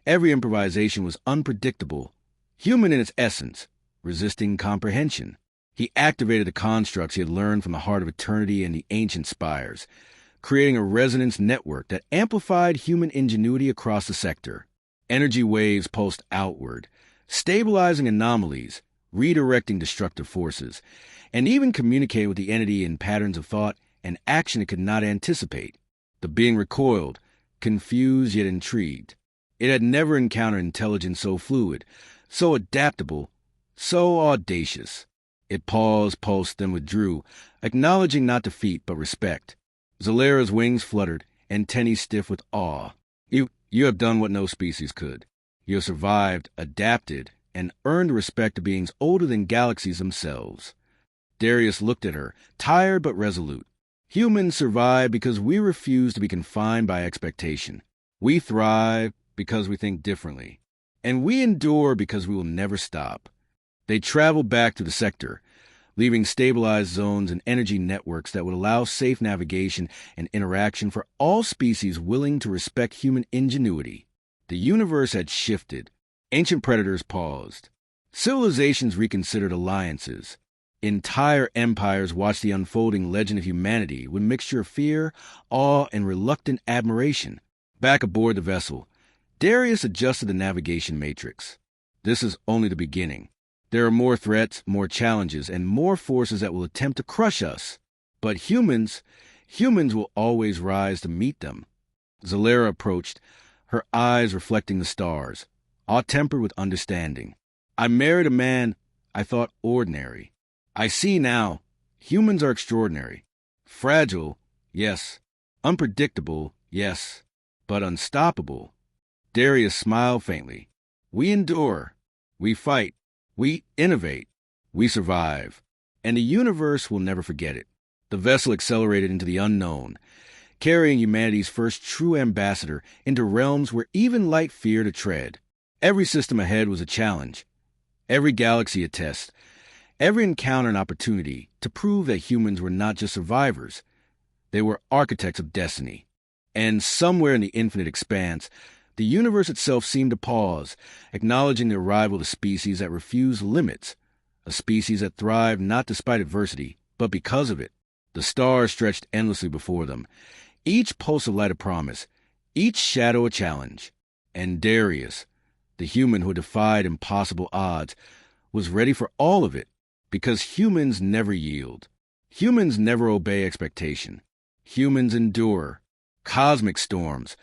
every improvisation was unpredictable, human in its essence, resisting comprehension. He activated the constructs he had learned from the heart of eternity and the ancient spires, creating a resonance network that amplified human ingenuity across the sector. Energy waves pulsed outward, stabilizing anomalies, redirecting destructive forces, and even communicating with the entity in patterns of thought and action it could not anticipate. The being recoiled, confused yet intrigued. It had never encountered intelligence so fluid, so adaptable, so audacious. It paused, pulsed, then withdrew, acknowledging not defeat but respect. Zalera's wings fluttered, antennae stiff with awe. You have done what no species could. You have survived, adapted, and earned the respect of beings older than galaxies themselves. Darius looked at her, tired but resolute. Humans survive because we refuse to be confined by expectation. We thrive because we think differently. And we endure because we will never stop. They traveled back to the sector, leaving stabilized zones and energy networks that would allow safe navigation and interaction for all species willing to respect human ingenuity. The universe had shifted. Ancient predators paused. Civilizations reconsidered alliances. Entire empires watched the unfolding legend of humanity with a mixture of fear, awe, and reluctant admiration. Back aboard the vessel, Darius adjusted the navigation matrix. This is only the beginning. There are more threats, more challenges, and more forces that will attempt to crush us. But humans will always rise to meet them. Zalera approached, her eyes reflecting the stars, all tempered with understanding. "I married a man I thought ordinary. I see now, humans are extraordinary. Fragile, yes. Unpredictable, yes. But unstoppable." Darius smiled faintly. "We endure. We fight. We innovate. We survive. And the universe will never forget it." The vessel accelerated into the unknown, carrying humanity's first true ambassador into realms where even light feared to tread. Every system ahead was a challenge. Every galaxy a test. Every encounter an opportunity to prove that humans were not just survivors. They were architects of destiny. And somewhere in the infinite expanse, the universe itself seemed to pause, acknowledging the arrival of a species that refused limits, a species that thrived not despite adversity, but because of it. The stars stretched endlessly before them, each pulse of light a promise, each shadow a challenge. And Darius, the human who defied impossible odds, was ready for all of it, because humans never yield. Humans never obey expectation. Humans endure. Cosmic storms,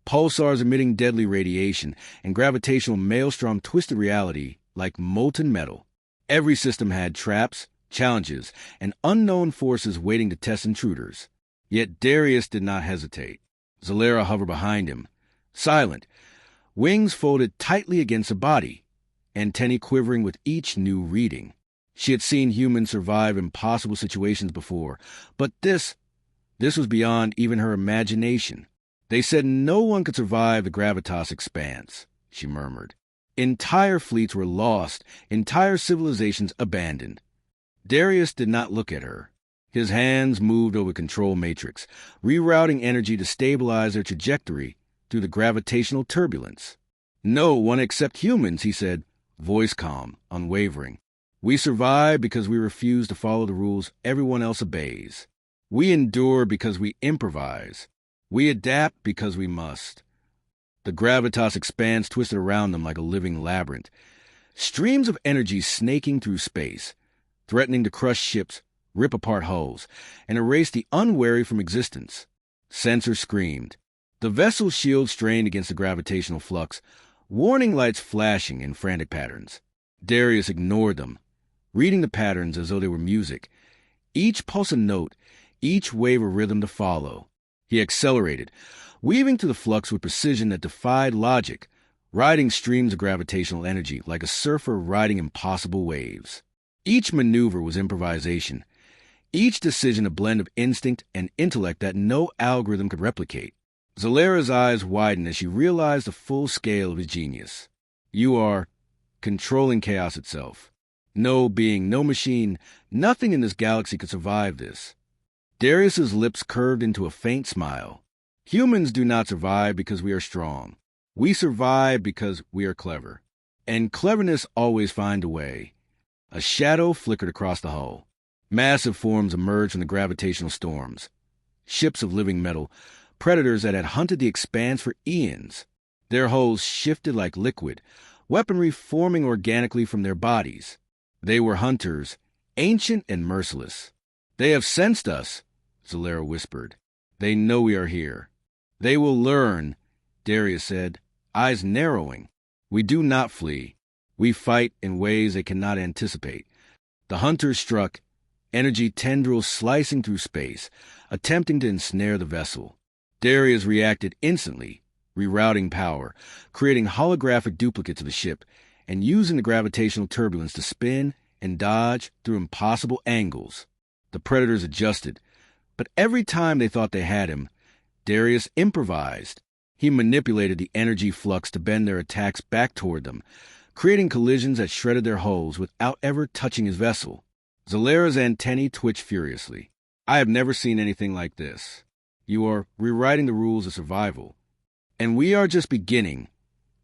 pulsars emitting deadly radiation, and gravitational maelstrom twisted reality like molten metal. Every system had traps, challenges, and unknown forces waiting to test intruders. Yet Darius did not hesitate. Zalera hovered behind him, silent, wings folded tightly against her body, antennae quivering with each new reading. She had seen humans survive impossible situations before, but this was beyond even her imagination. "They said no one could survive the gravitas expanse," she murmured. "Entire fleets were lost, entire civilizations abandoned." Darius did not look at her. His hands moved over the control matrix, rerouting energy to stabilize their trajectory through the gravitational turbulence. "No one except humans," he said, voice calm, unwavering. "We survive because we refuse to follow the rules everyone else obeys. We endure because we improvise. We adapt because we must." The gravitas expanse twisted around them like a living labyrinth, streams of energy snaking through space, threatening to crush ships, rip apart hulls, and erase the unwary from existence. Sensors screamed. The vessel's shield strained against the gravitational flux, warning lights flashing in frantic patterns. Darius ignored them, reading the patterns as though they were music, each pulse a note, each wave a rhythm to follow. He accelerated, weaving through the flux with precision that defied logic, riding streams of gravitational energy like a surfer riding impossible waves. Each maneuver was improvisation, each decision a blend of instinct and intellect that no algorithm could replicate. Zalera's eyes widened as she realized the full scale of his genius. You are controlling chaos itself. No being, no machine, nothing in this galaxy could survive this. Darius's lips curved into a faint smile. Humans do not survive because we are strong. We survive because we are clever. And cleverness always finds a way. A shadow flickered across the hull. Massive forms emerged from the gravitational storms. Ships of living metal, predators that had hunted the expanse for eons. Their hulls shifted like liquid, weaponry forming organically from their bodies. They were hunters, ancient and merciless. They have sensed us, Zalera whispered. They know we are here. They will learn, Darius said, eyes narrowing. We do not flee. We fight in ways they cannot anticipate. The hunters struck, energy tendrils slicing through space, attempting to ensnare the vessel. Darius reacted instantly, rerouting power, creating holographic duplicates of the ship, and using the gravitational turbulence to spin and dodge through impossible angles. The predators adjusted, but every time they thought they had him, Darius improvised. He manipulated the energy flux to bend their attacks back toward them, creating collisions that shredded their hulls without ever touching his vessel. Zalera's antennae twitched furiously. I have never seen anything like this. You are rewriting the rules of survival. And we are just beginning,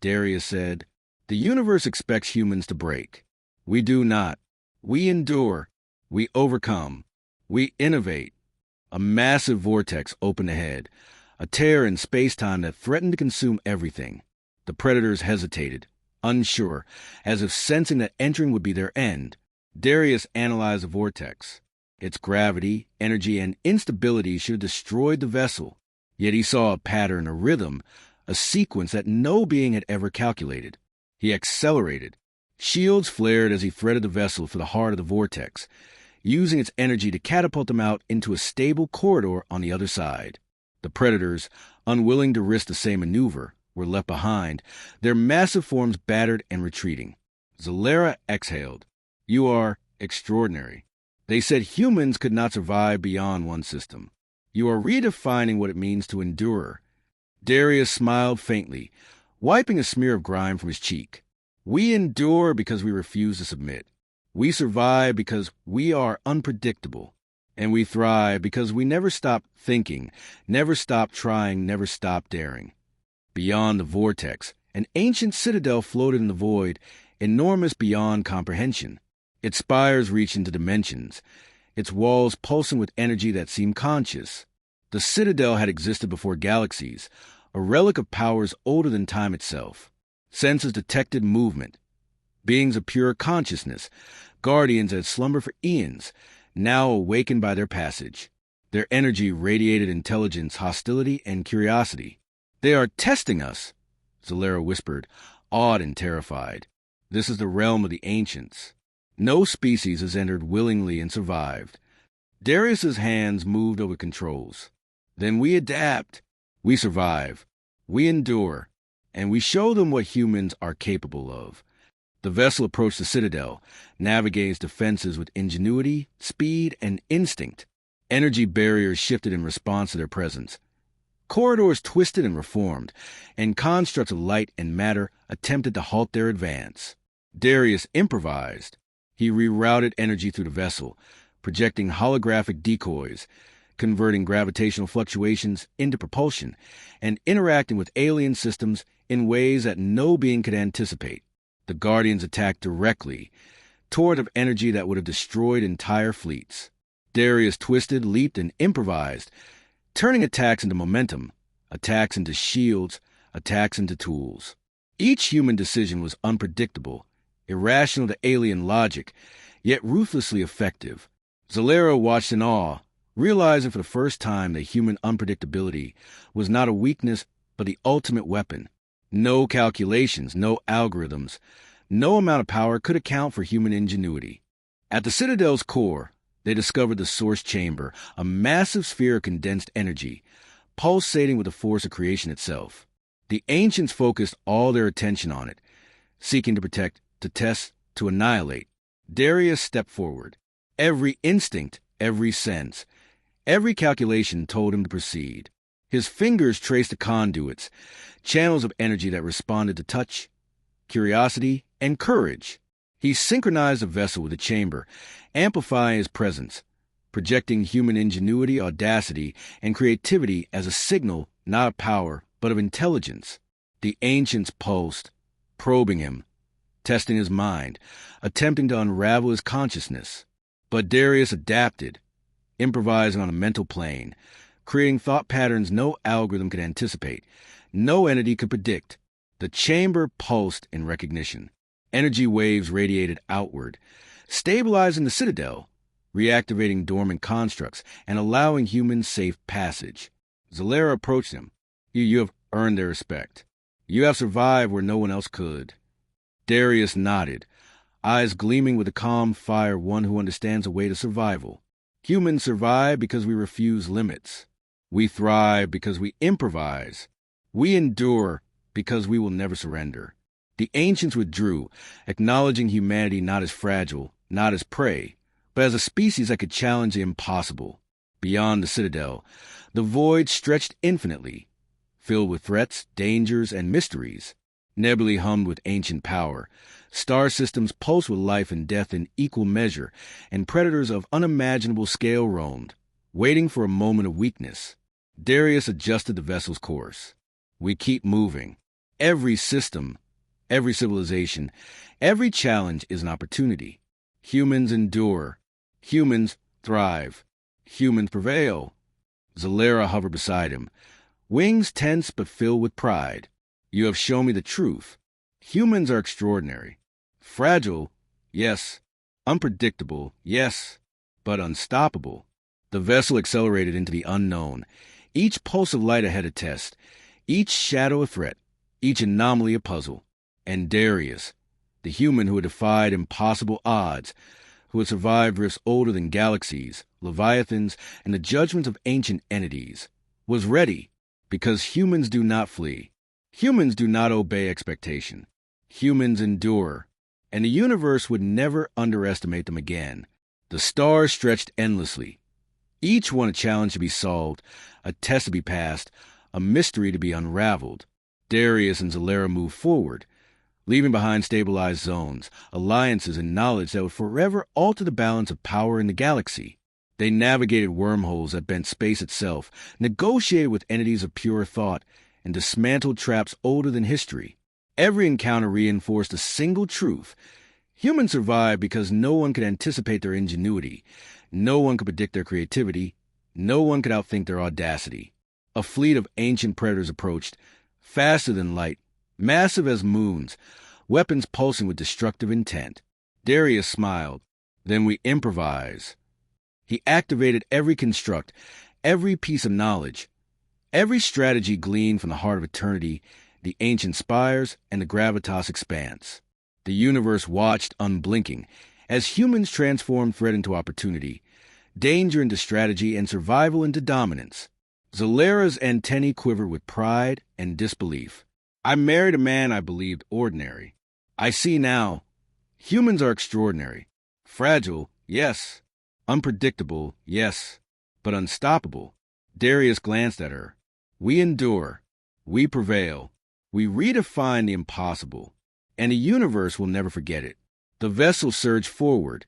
Darius said. The universe expects humans to break. We do not. We endure. We overcome. We innovate. A massive vortex opened ahead, a tear in space-time that threatened to consume everything. The predators hesitated, unsure, as if sensing that entering would be their end. Darius analyzed the vortex. Its gravity, energy, and instability should have destroyed the vessel. Yet he saw a pattern, a rhythm, a sequence that no being had ever calculated. He accelerated. Shields flared as he threaded the vessel for the heart of the vortex, using its energy to catapult them out into a stable corridor on the other side. The predators, unwilling to risk the same maneuver, were left behind, their massive forms battered and retreating. Zalera exhaled. You are extraordinary. They said humans could not survive beyond one system. You are redefining what it means to endure. Darius smiled faintly, wiping a smear of grime from his cheek. We endure because we refuse to submit. We survive because we are unpredictable. And we thrive because we never stop thinking, never stop trying, never stop daring. Beyond the vortex, an ancient citadel floated in the void, enormous beyond comprehension. Its spires reached into dimensions, its walls pulsing with energy that seemed conscious. The citadel had existed before galaxies, a relic of powers older than time itself. Senses detected movement. Beings of pure consciousness, guardians that had slumbered for eons, now awakened by their passage. Their energy radiated intelligence, hostility, and curiosity. They are testing us, Zalera whispered, awed and terrified. This is the realm of the ancients. No species has entered willingly and survived. Darius's hands moved over controls. Then we adapt. We survive. We endure. And we show them what humans are capable of. The vessel approached the citadel, navigating its defenses with ingenuity, speed, and instinct. Energy barriers shifted in response to their presence. Corridors twisted and reformed, and constructs of light and matter attempted to halt their advance. Darius improvised. He rerouted energy through the vessel, projecting holographic decoys, converting gravitational fluctuations into propulsion, and interacting with alien systems in ways that no being could anticipate. The Guardians attacked directly, torrent of energy that would have destroyed entire fleets. Darius twisted, leaped, and improvised, turning attacks into momentum, attacks into shields, attacks into tools. Each human decision was unpredictable, irrational to alien logic, yet ruthlessly effective. Zalera watched in awe, realizing for the first time that human unpredictability was not a weakness but the ultimate weapon. No calculations, no algorithms, no amount of power could account for human ingenuity. At the Citadel's core, they discovered the source chamber, a massive sphere of condensed energy, pulsating with the force of creation itself. The ancients focused all their attention on it, seeking to protect, to test, to annihilate. Darius stepped forward. Every instinct, every sense, every calculation told him to proceed. His fingers traced the conduits, channels of energy that responded to touch, curiosity, and courage. He synchronized the vessel with the chamber, amplifying his presence, projecting human ingenuity, audacity, and creativity as a signal not of power, but of intelligence. The ancients pulsed, probing him, testing his mind, attempting to unravel his consciousness. But Darius adapted, improvising on a mental plane, creating thought patterns no algorithm could anticipate, no entity could predict. The chamber pulsed in recognition. Energy waves radiated outward, stabilizing the citadel, reactivating dormant constructs, and allowing humans safe passage. Zalera approached him. You have earned their respect. You have survived where no one else could. Darius nodded, eyes gleaming with the calm fire of one who understands a way to survival. Humans survive because we refuse limits. We thrive because we improvise. We endure because we will never surrender. The ancients withdrew, acknowledging humanity not as fragile, not as prey, but as a species that could challenge the impossible. Beyond the citadel, the void stretched infinitely, filled with threats, dangers, and mysteries. Nebulae hummed with ancient power. Star systems pulsed with life and death in equal measure, and predators of unimaginable scale roamed, waiting for a moment of weakness. Darius adjusted the vessel's course. We keep moving. Every system, every civilization, every challenge is an opportunity. Humans endure. Humans thrive. Humans prevail. Zalera hovered beside him, wings tense but filled with pride. You have shown me the truth. Humans are extraordinary. Fragile, yes. Unpredictable, yes. But unstoppable. The vessel accelerated into the unknown. Each pulse of light ahead a test. Each shadow a threat. Each anomaly a puzzle. And Darius, the human who had defied impossible odds, who had survived rifts older than galaxies, leviathans, and the judgments of ancient entities, was ready, because humans do not flee. Humans do not obey expectation. Humans endure, and the universe would never underestimate them again. The stars stretched endlessly, each one a challenge to be solved, a test to be passed, a mystery to be unraveled. Darius and Zalera moved forward, leaving behind stabilized zones, alliances, and knowledge that would forever alter the balance of power in the galaxy. They navigated wormholes that bent space itself, negotiated with entities of pure thought, and dismantled traps older than history. Every encounter reinforced a single truth. Humans survive because no one could anticipate their ingenuity, no one could predict their creativity, no one could outthink their audacity. A fleet of ancient predators approached, faster than light, massive as moons, weapons pulsing with destructive intent. Darius smiled. Then we improvise. He activated every construct, every piece of knowledge, every strategy gleaned from the heart of eternity, the ancient spires, and the gravitas expanse. The universe watched unblinking as humans transformed threat into opportunity, danger into strategy, and survival into dominance. Zalera's antennae quivered with pride and disbelief. I married a man I believed ordinary. I see now. Humans are extraordinary. Fragile, yes. Unpredictable, yes. But unstoppable. Darius glanced at her. We endure. We prevail. We redefine the impossible. And the universe will never forget it. The vessel surged forward,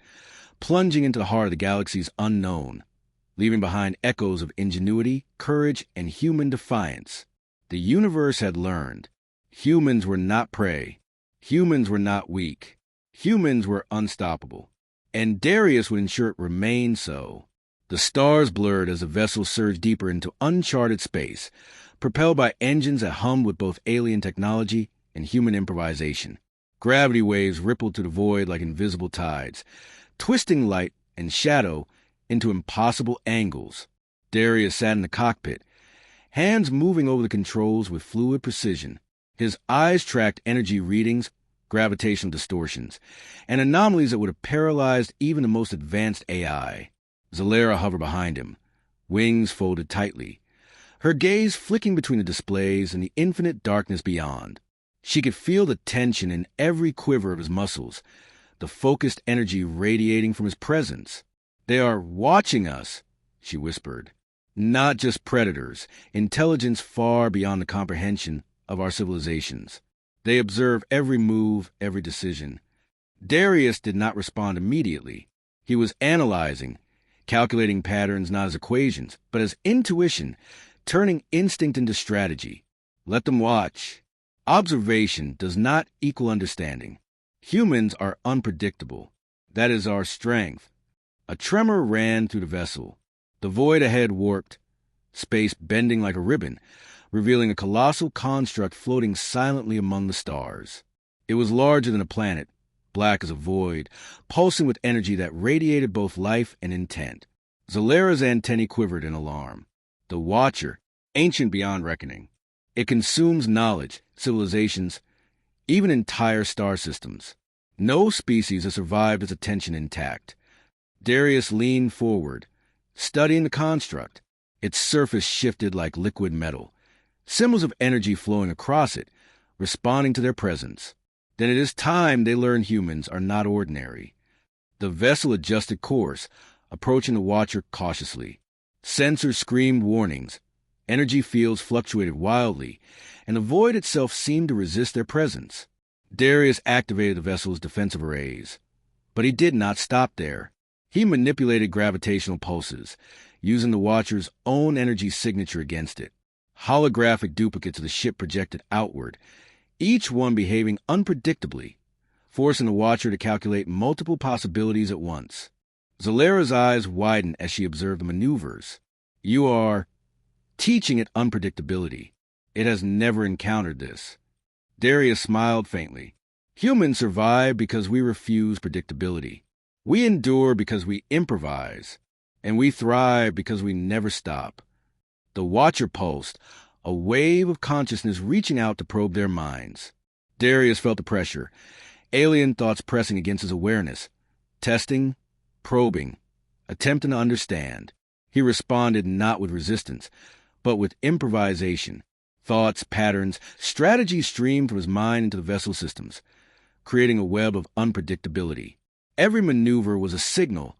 plunging into the heart of the galaxy's unknown, leaving behind echoes of ingenuity, courage, and human defiance. The universe had learned. Humans were not prey. Humans were not weak. Humans were unstoppable. And Darius would ensure it remained so. The stars blurred as the vessel surged deeper into uncharted space, propelled by engines that hummed with both alien technology and human improvisation. Gravity waves rippled to the void like invisible tides, twisting light and shadow into impossible angles. Darius sat in the cockpit, hands moving over the controls with fluid precision. His eyes tracked energy readings, gravitational distortions, and anomalies that would have paralyzed even the most advanced AI. Zalera hovered behind him, wings folded tightly, her gaze flicking between the displays and the infinite darkness beyond. She could feel the tension in every quiver of his muscles, the focused energy radiating from his presence. "They are watching us," she whispered. "Not just predators, intelligence far beyond the comprehension of our civilizations. They observe every move, every decision." Darius did not respond immediately. He was analyzing, calculating patterns not as equations, but as intuition, turning instinct into strategy. Let them watch. Observation does not equal understanding. Humans are unpredictable. That is our strength. A tremor ran through the vessel. The void ahead warped, space bending like a ribbon, revealing a colossal construct floating silently among the stars. It was larger than a planet, black as a void, pulsing with energy that radiated both life and intent. Zalera's antennae quivered in alarm. The Watcher, ancient beyond reckoning. It consumes knowledge, civilizations, even entire star systems. No species has survived its attention intact. Darius leaned forward, studying the construct. Its surface shifted like liquid metal, symbols of energy flowing across it, responding to their presence. Then it is time they learn humans are not ordinary. The vessel adjusted course, approaching the Watcher cautiously. Sensors screamed warnings. Energy fields fluctuated wildly, and the void itself seemed to resist their presence. Darius activated the vessel's defensive arrays. But he did not stop there. He manipulated gravitational pulses, using the Watcher's own energy signature against it. Holographic duplicates of the ship projected outward, each one behaving unpredictably, forcing the Watcher to calculate multiple possibilities at once. Zalera's eyes widened as she observed the maneuvers. "You are teaching it unpredictability. It has never encountered this." Darius smiled faintly. "Humans survive because we refuse predictability. We endure because we improvise, and we thrive because we never stop." The Watcher pulsed, a wave of consciousness reaching out to probe their minds. Darius felt the pressure, alien thoughts pressing against his awareness, testing, probing, attempting to understand. He responded not with resistance, but with improvisation. Thoughts, patterns, strategies streamed from his mind into the vessel systems, creating a web of unpredictability. Every maneuver was a signal,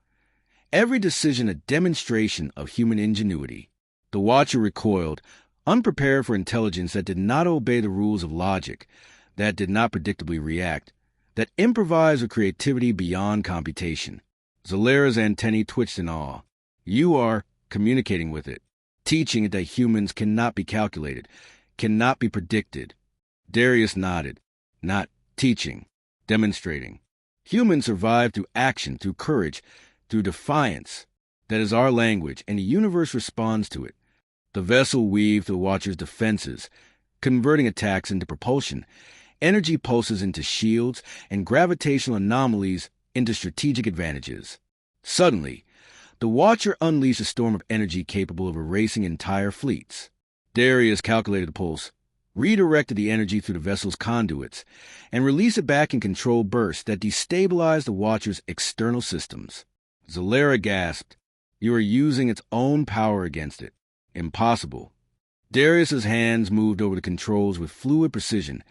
every decision a demonstration of human ingenuity. The Watcher recoiled, unprepared for intelligence that did not obey the rules of logic, that did not predictably react, that improvised with creativity beyond computation. Zalera's antennae twitched in awe. "You are communicating with it, teaching it that humans cannot be calculated, cannot be predicted." Darius nodded. "Not teaching, demonstrating. Humans survive through action, through courage, through defiance. That is our language, and the universe responds to it." The vessel weaved through the Watcher's defenses, converting attacks into propulsion, energy pulses into shields, and gravitational anomalies into strategic advantages. Suddenly, the Watcher unleashed a storm of energy capable of erasing entire fleets. Darius calculated the pulse, redirected the energy through the vessel's conduits, and released it back in controlled bursts that destabilized the Watcher's external systems. Zalera gasped. "You are using its own power against it. Impossible." Darius's hands moved over the controls with fluid precision,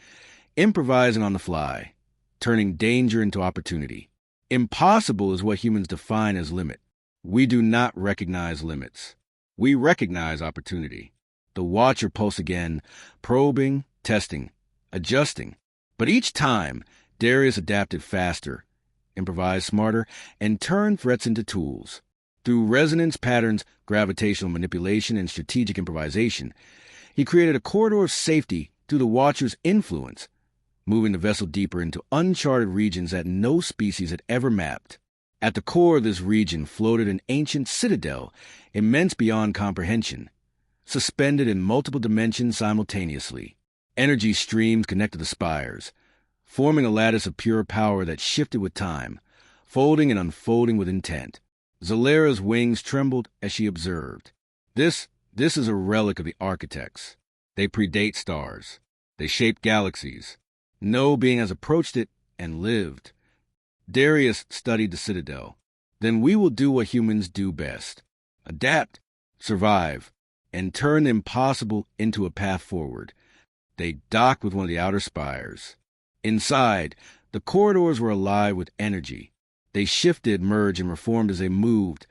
improvising on the fly, turning danger into opportunity. Impossible is what humans define as limit. We do not recognize limits. We recognize opportunity. The Watcher pulsed again, probing, testing, adjusting. But each time, Darius adapted faster, improvised smarter, and turned threats into tools. Through resonance patterns, gravitational manipulation, and strategic improvisation, he created a corridor of safety through the Watcher's influence, moving the vessel deeper into uncharted regions that no species had ever mapped. At the core of this region floated an ancient citadel, immense beyond comprehension, suspended in multiple dimensions simultaneously. Energy streams connected the spires, forming a lattice of pure power that shifted with time, folding and unfolding with intent. Zalera's wings trembled as she observed. This is a relic of the architects. They predate stars. They shape galaxies. No being has approached it and lived. Darius studied the Citadel. Then we will do what humans do best. Adapt, survive, and turn the impossible into a path forward. They docked with one of the outer spires. Inside, the corridors were alive with energy. They shifted, merged, and reformed as they moved,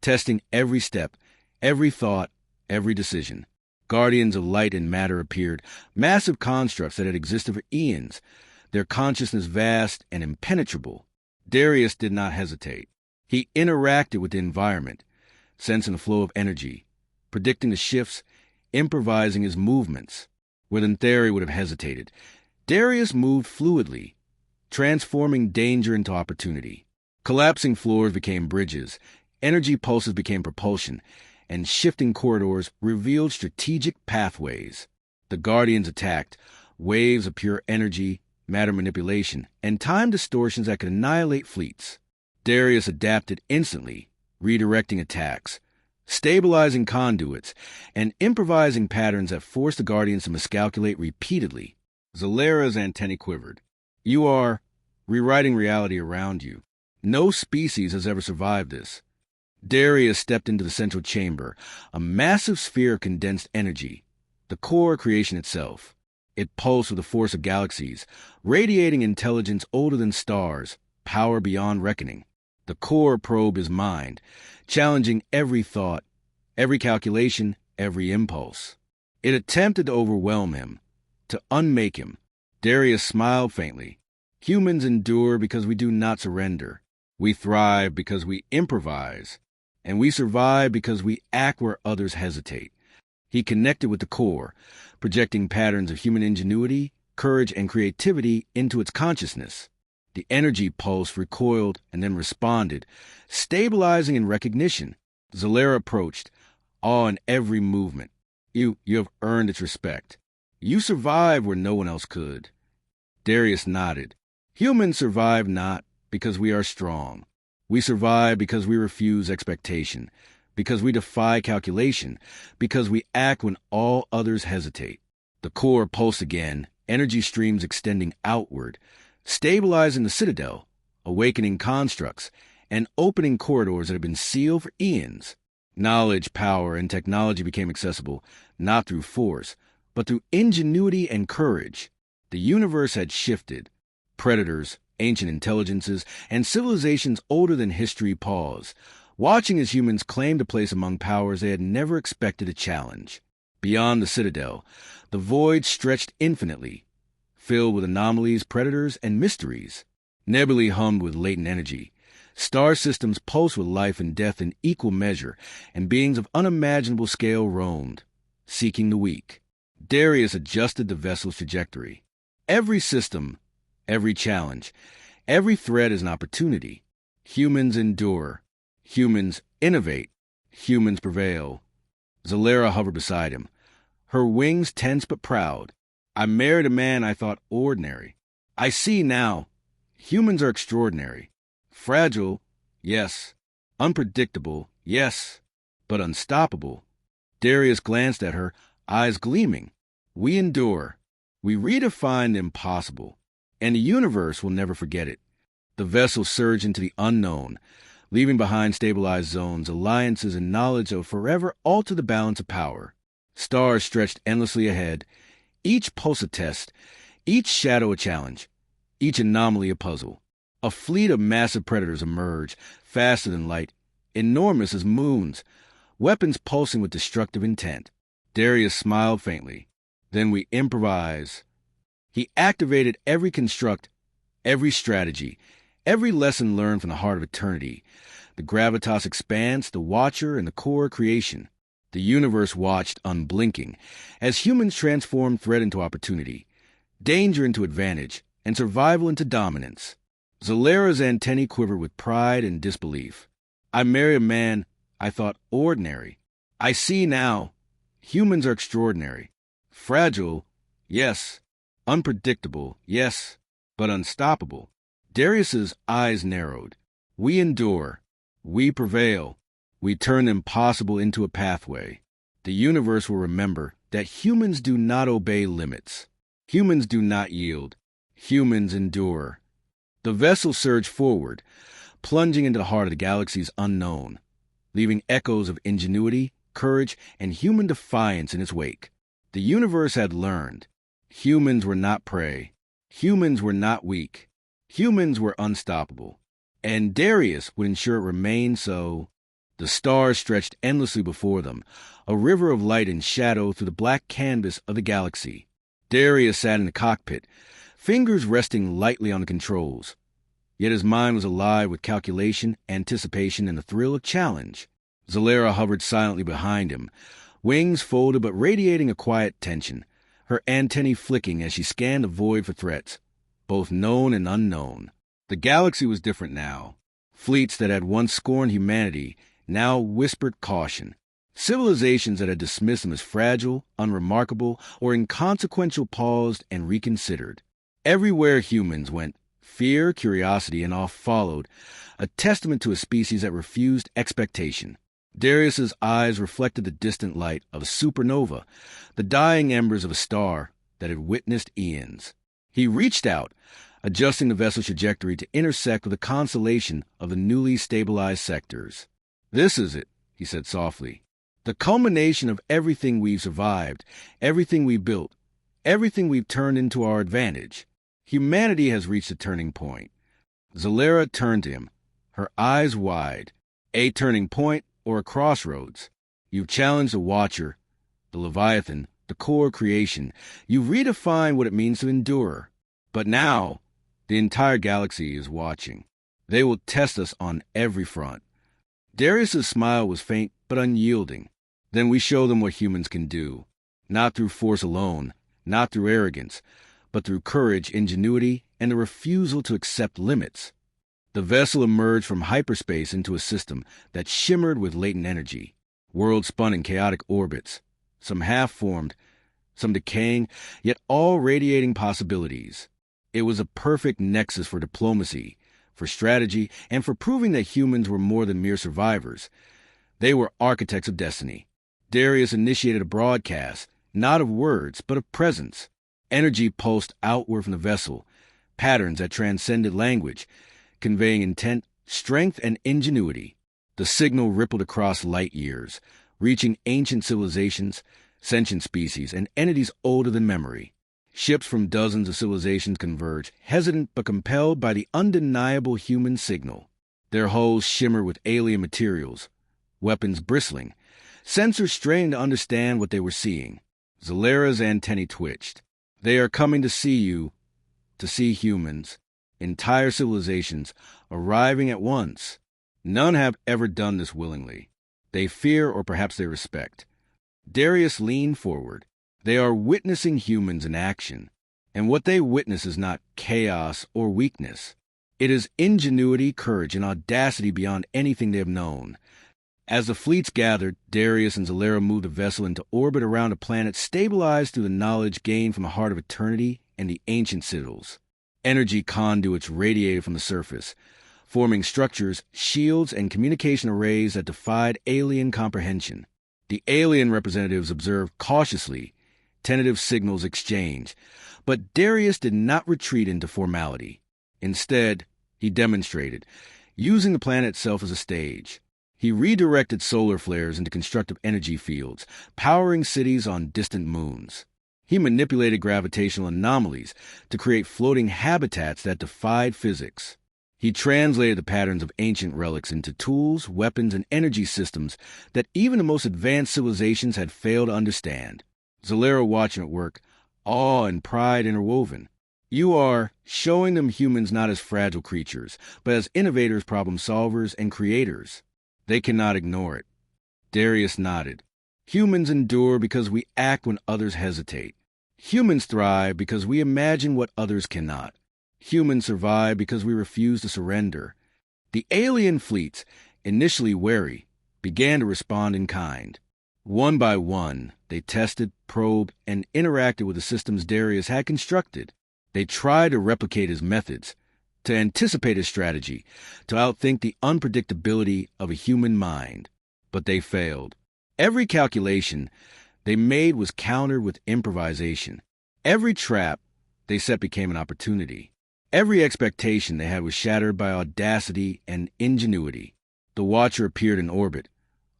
testing every step, every thought, every decision. Guardians of light and matter appeared, massive constructs that had existed for eons, their consciousness vast and impenetrable. Darius did not hesitate. He interacted with the environment, sensing the flow of energy, predicting the shifts, improvising his movements. Where Theri would have hesitated, Darius moved fluidly, transforming danger into opportunity. Collapsing floors became bridges, energy pulses became propulsion, and shifting corridors revealed strategic pathways. The Guardians attacked, waves of pure energy, matter manipulation, and time distortions that could annihilate fleets. Darius adapted instantly, redirecting attacks, stabilizing conduits, and improvising patterns that forced the Guardians to miscalculate repeatedly. Zalera's antennae quivered. You are rewriting reality around you. No species has ever survived this. Darius stepped into the central chamber, a massive sphere of condensed energy, the core creation itself. It pulsed with the force of galaxies, radiating intelligence older than stars, power beyond reckoning. The core probed his mind, challenging every thought, every calculation, every impulse. It attempted to overwhelm him, to unmake him. Darius smiled faintly. Humans endure because we do not surrender. We thrive because we improvise. And we survive because we act where others hesitate. He connected with the core, projecting patterns of human ingenuity, courage, and creativity into its consciousness. The energy pulse recoiled and then responded, stabilizing in recognition. Zalera approached, awe in every movement. You have earned its respect. You survived where no one else could. Darius nodded. Humans survive not because we are strong. We survive because we refuse expectation, because we defy calculation, because we act when all others hesitate. The core pulsed again, energy streams extending outward, stabilizing the Citadel, awakening constructs, and opening corridors that had been sealed for eons. Knowledge, power, and technology became accessible, not through force, but through ingenuity and courage. The universe had shifted. Predators, ancient intelligences, and civilizations older than history paused, watching as humans claimed a place among powers they had never expected to challenge. Beyond the Citadel, the void stretched infinitely, filled with anomalies, predators, and mysteries. Nebulae hummed with latent energy. Star systems pulsed with life and death in equal measure, and beings of unimaginable scale roamed, seeking the weak. Darius adjusted the vessel's trajectory. Every system, every challenge, every threat is an opportunity. Humans endure. Humans innovate. Humans prevail. Zalera hovered beside him, her wings tense but proud. I married a man I thought ordinary. I see now. Humans are extraordinary. Fragile, yes. Unpredictable, yes. But unstoppable. Darius glanced at her, eyes gleaming. We endure. We redefine the impossible. And the universe will never forget it. The vessel surged into the unknown, leaving behind stabilized zones, alliances, and knowledge that will forever alter the balance of power. Stars stretched endlessly ahead, each pulse a test, each shadow a challenge, each anomaly a puzzle. A fleet of massive predators emerged, faster than light, enormous as moons, weapons pulsing with destructive intent. Darius smiled faintly. Then we improvise. He activated every construct, every strategy, every lesson learned from the heart of eternity. The gravitas expanse, the watcher, and the core creation. The universe watched unblinking, as humans transformed threat into opportunity, danger into advantage, and survival into dominance. Zalera's antennae quivered with pride and disbelief. I married a man I thought ordinary. I see now. Humans are extraordinary. Fragile, yes. Unpredictable, yes. But unstoppable. Darius's eyes narrowed. We endure. We prevail. We turn the impossible into a pathway. The universe will remember that humans do not obey limits. Humans do not yield. Humans endure. The vessel surged forward, plunging into the heart of the galaxy's unknown, leaving echoes of ingenuity, courage, and human defiance in its wake. The universe had learned. Humans were not prey. Humans were not weak. Humans were unstoppable. And Darius would ensure it remained so. The stars stretched endlessly before them, a river of light and shadow through the black canvas of the galaxy. Darius sat in the cockpit, fingers resting lightly on the controls. Yet his mind was alive with calculation, anticipation, and the thrill of challenge. Zalera hovered silently behind him, wings folded but radiating a quiet tension, her antennae flicking as she scanned the void for threats, both known and unknown. The galaxy was different now. Fleets that had once scorned humanity now whispered caution. Civilizations that had dismissed them as fragile, unremarkable, or inconsequential paused and reconsidered. Everywhere humans went, fear, curiosity, and awe followed, a testament to a species that refused expectation. Darius's eyes reflected the distant light of a supernova, the dying embers of a star that had witnessed eons. He reached out, adjusting the vessel's trajectory to intersect with the constellation of the newly stabilized sectors. "This is it," he said softly. "The culmination of everything we've survived, everything we built, everything we've turned into our advantage. Humanity has reached a turning point." Zalera turned to him, her eyes wide. "A turning point or a crossroads? You've challenged the Watcher, the Leviathan, the core creation. You've redefined what it means to endure. But now, the entire galaxy is watching. They will test us on every front." Darius's smile was faint but unyielding. "Then we show them what humans can do. Not through force alone, not through arrogance, but through courage, ingenuity, and the refusal to accept limits." The vessel emerged from hyperspace into a system that shimmered with latent energy. Worlds spun in chaotic orbits, some half-formed, some decaying, yet all radiating possibilities. It was a perfect nexus for diplomacy, for strategy, and for proving that humans were more than mere survivors. They were architects of destiny. Darius initiated a broadcast, not of words, but of presence. Energy pulsed outward from the vessel, patterns that transcended language, conveying intent, strength, and ingenuity. The signal rippled across light years, reaching ancient civilizations, sentient species, and entities older than memory. Ships from dozens of civilizations converged, hesitant but compelled by the undeniable human signal. Their hulls shimmered with alien materials, weapons bristling, sensors straining to understand what they were seeing. Zalera's antennae twitched. "They are coming to see you, to see humans, entire civilizations, arriving at once. None have ever done this willingly. They fear or perhaps they respect." Darius leaned forward. "They are witnessing humans in action, and what they witness is not chaos or weakness. It is ingenuity, courage, and audacity beyond anything they have known." As the fleets gathered, Darius and Zalera moved the vessel into orbit around a planet stabilized through the knowledge gained from the heart of eternity and the ancient citadels. Energy conduits radiated from the surface, forming structures, shields, and communication arrays that defied alien comprehension. The alien representatives observed cautiously, tentative signals exchanged, but Darius did not retreat into formality. Instead, he demonstrated, using the planet itself as a stage. He redirected solar flares into constructive energy fields, powering cities on distant moons. He manipulated gravitational anomalies to create floating habitats that defied physics. He translated the patterns of ancient relics into tools, weapons, and energy systems that even the most advanced civilizations had failed to understand. Zalera watched him at work, awe and pride interwoven. "You are showing them humans not as fragile creatures, but as innovators, problem solvers, and creators. They cannot ignore it." Darius nodded. "Humans endure because we act when others hesitate. Humans thrive because we imagine what others cannot. Humans survive because we refuse to surrender." The alien fleets, initially wary, began to respond in kind. One by one, they tested, probed, and interacted with the systems Darius had constructed. They tried to replicate his methods, to anticipate a strategy, to outthink the unpredictability of a human mind. But they failed. Every calculation they made was countered with improvisation. Every trap they set became an opportunity. Every expectation they had was shattered by audacity and ingenuity. The Watcher appeared in orbit,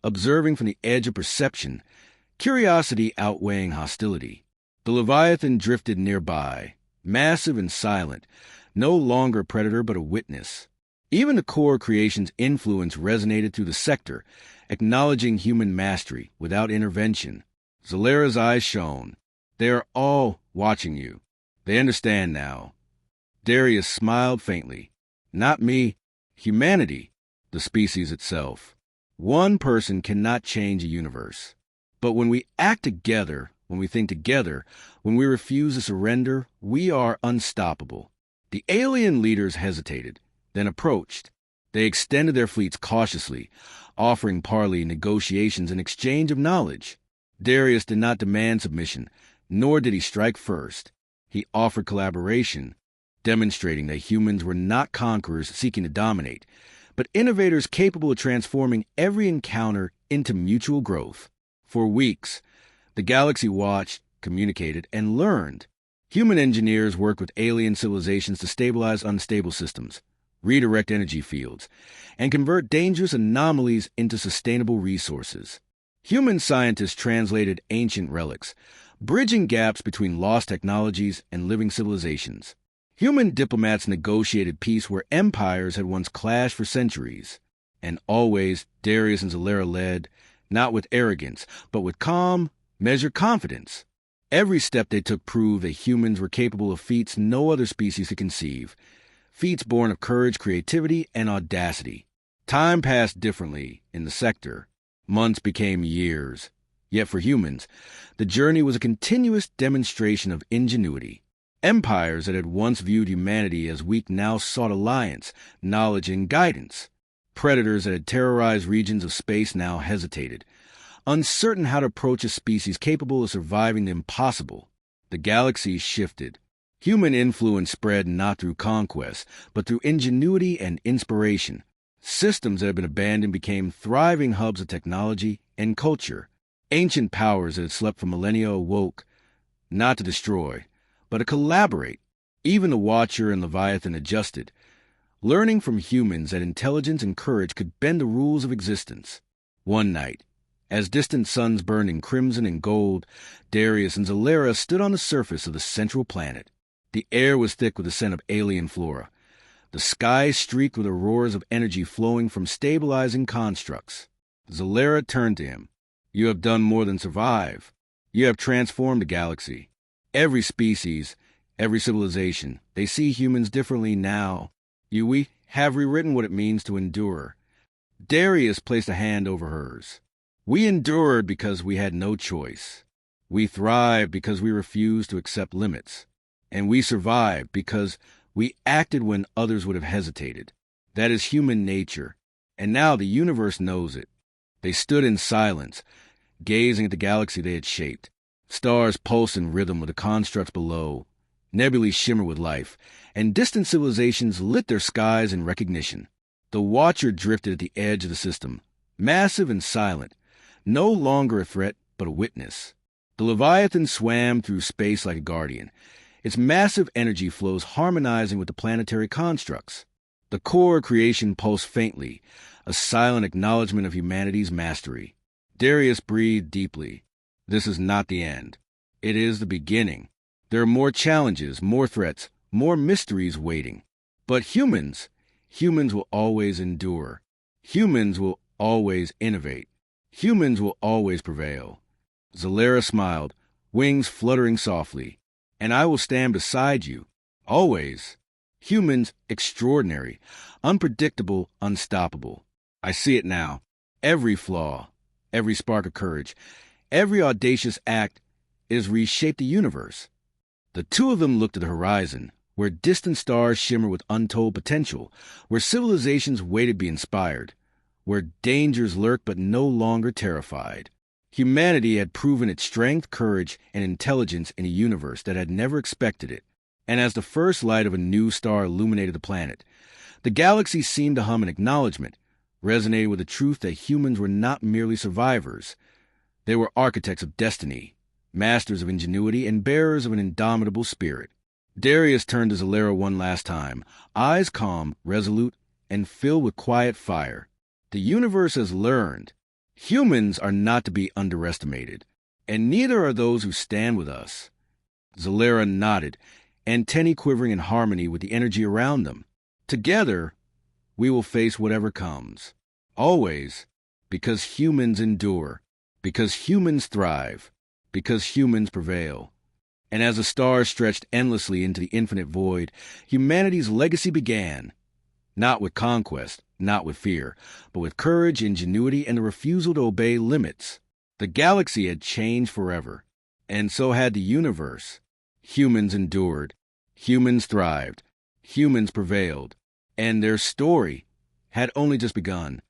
observing from the edge of perception, curiosity outweighing hostility. The Leviathan drifted nearby, massive and silent, no longer a predator but a witness. Even the core creation's influence resonated through the sector, acknowledging human mastery without intervention. Zalera's eyes shone. They are all watching you. They understand now. Darius smiled faintly. Not me. Humanity. The species itself. One person cannot change a universe. But when we act together, when we think together, when we refuse to surrender, we are unstoppable. The alien leaders hesitated, then approached. They extended their fleets cautiously, offering parley negotiations in exchange of knowledge. Darius did not demand submission, nor did he strike first. He offered collaboration, demonstrating that humans were not conquerors seeking to dominate, but innovators capable of transforming every encounter into mutual growth. For weeks, the galaxy watched, communicated, and learned. Human engineers worked with alien civilizations to stabilize unstable systems, redirect energy fields, and convert dangerous anomalies into sustainable resources. Human scientists translated ancient relics, bridging gaps between lost technologies and living civilizations. Human diplomats negotiated peace where empires had once clashed for centuries. And always, Darius and Zalera led, not with arrogance, but with calm, measured confidence. Every step they took proved that humans were capable of feats no other species could conceive, feats born of courage, creativity, and audacity. Time passed differently in the sector. Months became years. Yet for humans, the journey was a continuous demonstration of ingenuity. Empires that had once viewed humanity as weak now sought alliance, knowledge, and guidance. Predators that had terrorized regions of space now hesitated, uncertain how to approach a species capable of surviving the impossible. The galaxy shifted. Human influence spread not through conquest, but through ingenuity and inspiration. Systems that had been abandoned became thriving hubs of technology and culture. Ancient powers that had slept for millennia awoke, not to destroy, but to collaborate. Even the Watcher and Leviathan adjusted, learning from humans that intelligence and courage could bend the rules of existence. One night, as distant suns burned in crimson and gold, Darius and Zalera stood on the surface of the central planet. The air was thick with the scent of alien flora. The sky streaked with auroras of energy flowing from stabilizing constructs. Zalera turned to him. You have done more than survive. You have transformed the galaxy. Every species, every civilization, they see humans differently now. We have rewritten what it means to endure. Darius placed a hand over hers. We endured because we had no choice. We thrived because we refused to accept limits. And we survived because we acted when others would have hesitated. That is human nature. And now the universe knows it. They stood in silence, gazing at the galaxy they had shaped. Stars pulsed in rhythm with the constructs below. Nebulae shimmered with life, and distant civilizations lit their skies in recognition. The Watcher drifted at the edge of the system, massive and silent, no longer a threat, but a witness. The Leviathan swam through space like a guardian, its massive energy flows harmonizing with the planetary constructs. The core creation pulsed faintly, a silent acknowledgement of humanity's mastery. Darius breathed deeply. This is not the end. It is the beginning. There are more challenges, more threats, more mysteries waiting. But humans will always endure. Humans will always innovate. Humans will always prevail. Zalera smiled, wings fluttering softly. And I will stand beside you, always. Humans extraordinary, unpredictable, unstoppable. I see it now. Every flaw, every spark of courage, every audacious act is reshaped the universe. The two of them looked at the horizon, where distant stars shimmer with untold potential, where civilizations waited to be inspired, where dangers lurk but no longer terrified. Humanity had proven its strength, courage, and intelligence in a universe that had never expected it. And as the first light of a new star illuminated the planet, the galaxy seemed to hum an acknowledgement, resonating with the truth that humans were not merely survivors. They were architects of destiny, masters of ingenuity, and bearers of an indomitable spirit. Darius turned to Zalera one last time, eyes calm, resolute, and filled with quiet fire. The universe has learned. Humans are not to be underestimated, and neither are those who stand with us. Zalera nodded, antennae quivering in harmony with the energy around them. Together, we will face whatever comes. Always, because humans endure, because humans thrive, because humans prevail. And as the stars stretched endlessly into the infinite void, humanity's legacy began. Not with conquest, not with fear, but with courage, ingenuity, and the refusal to obey limits. The galaxy had changed forever, and so had the universe. Humans endured, humans thrived, humans prevailed, and their story had only just begun.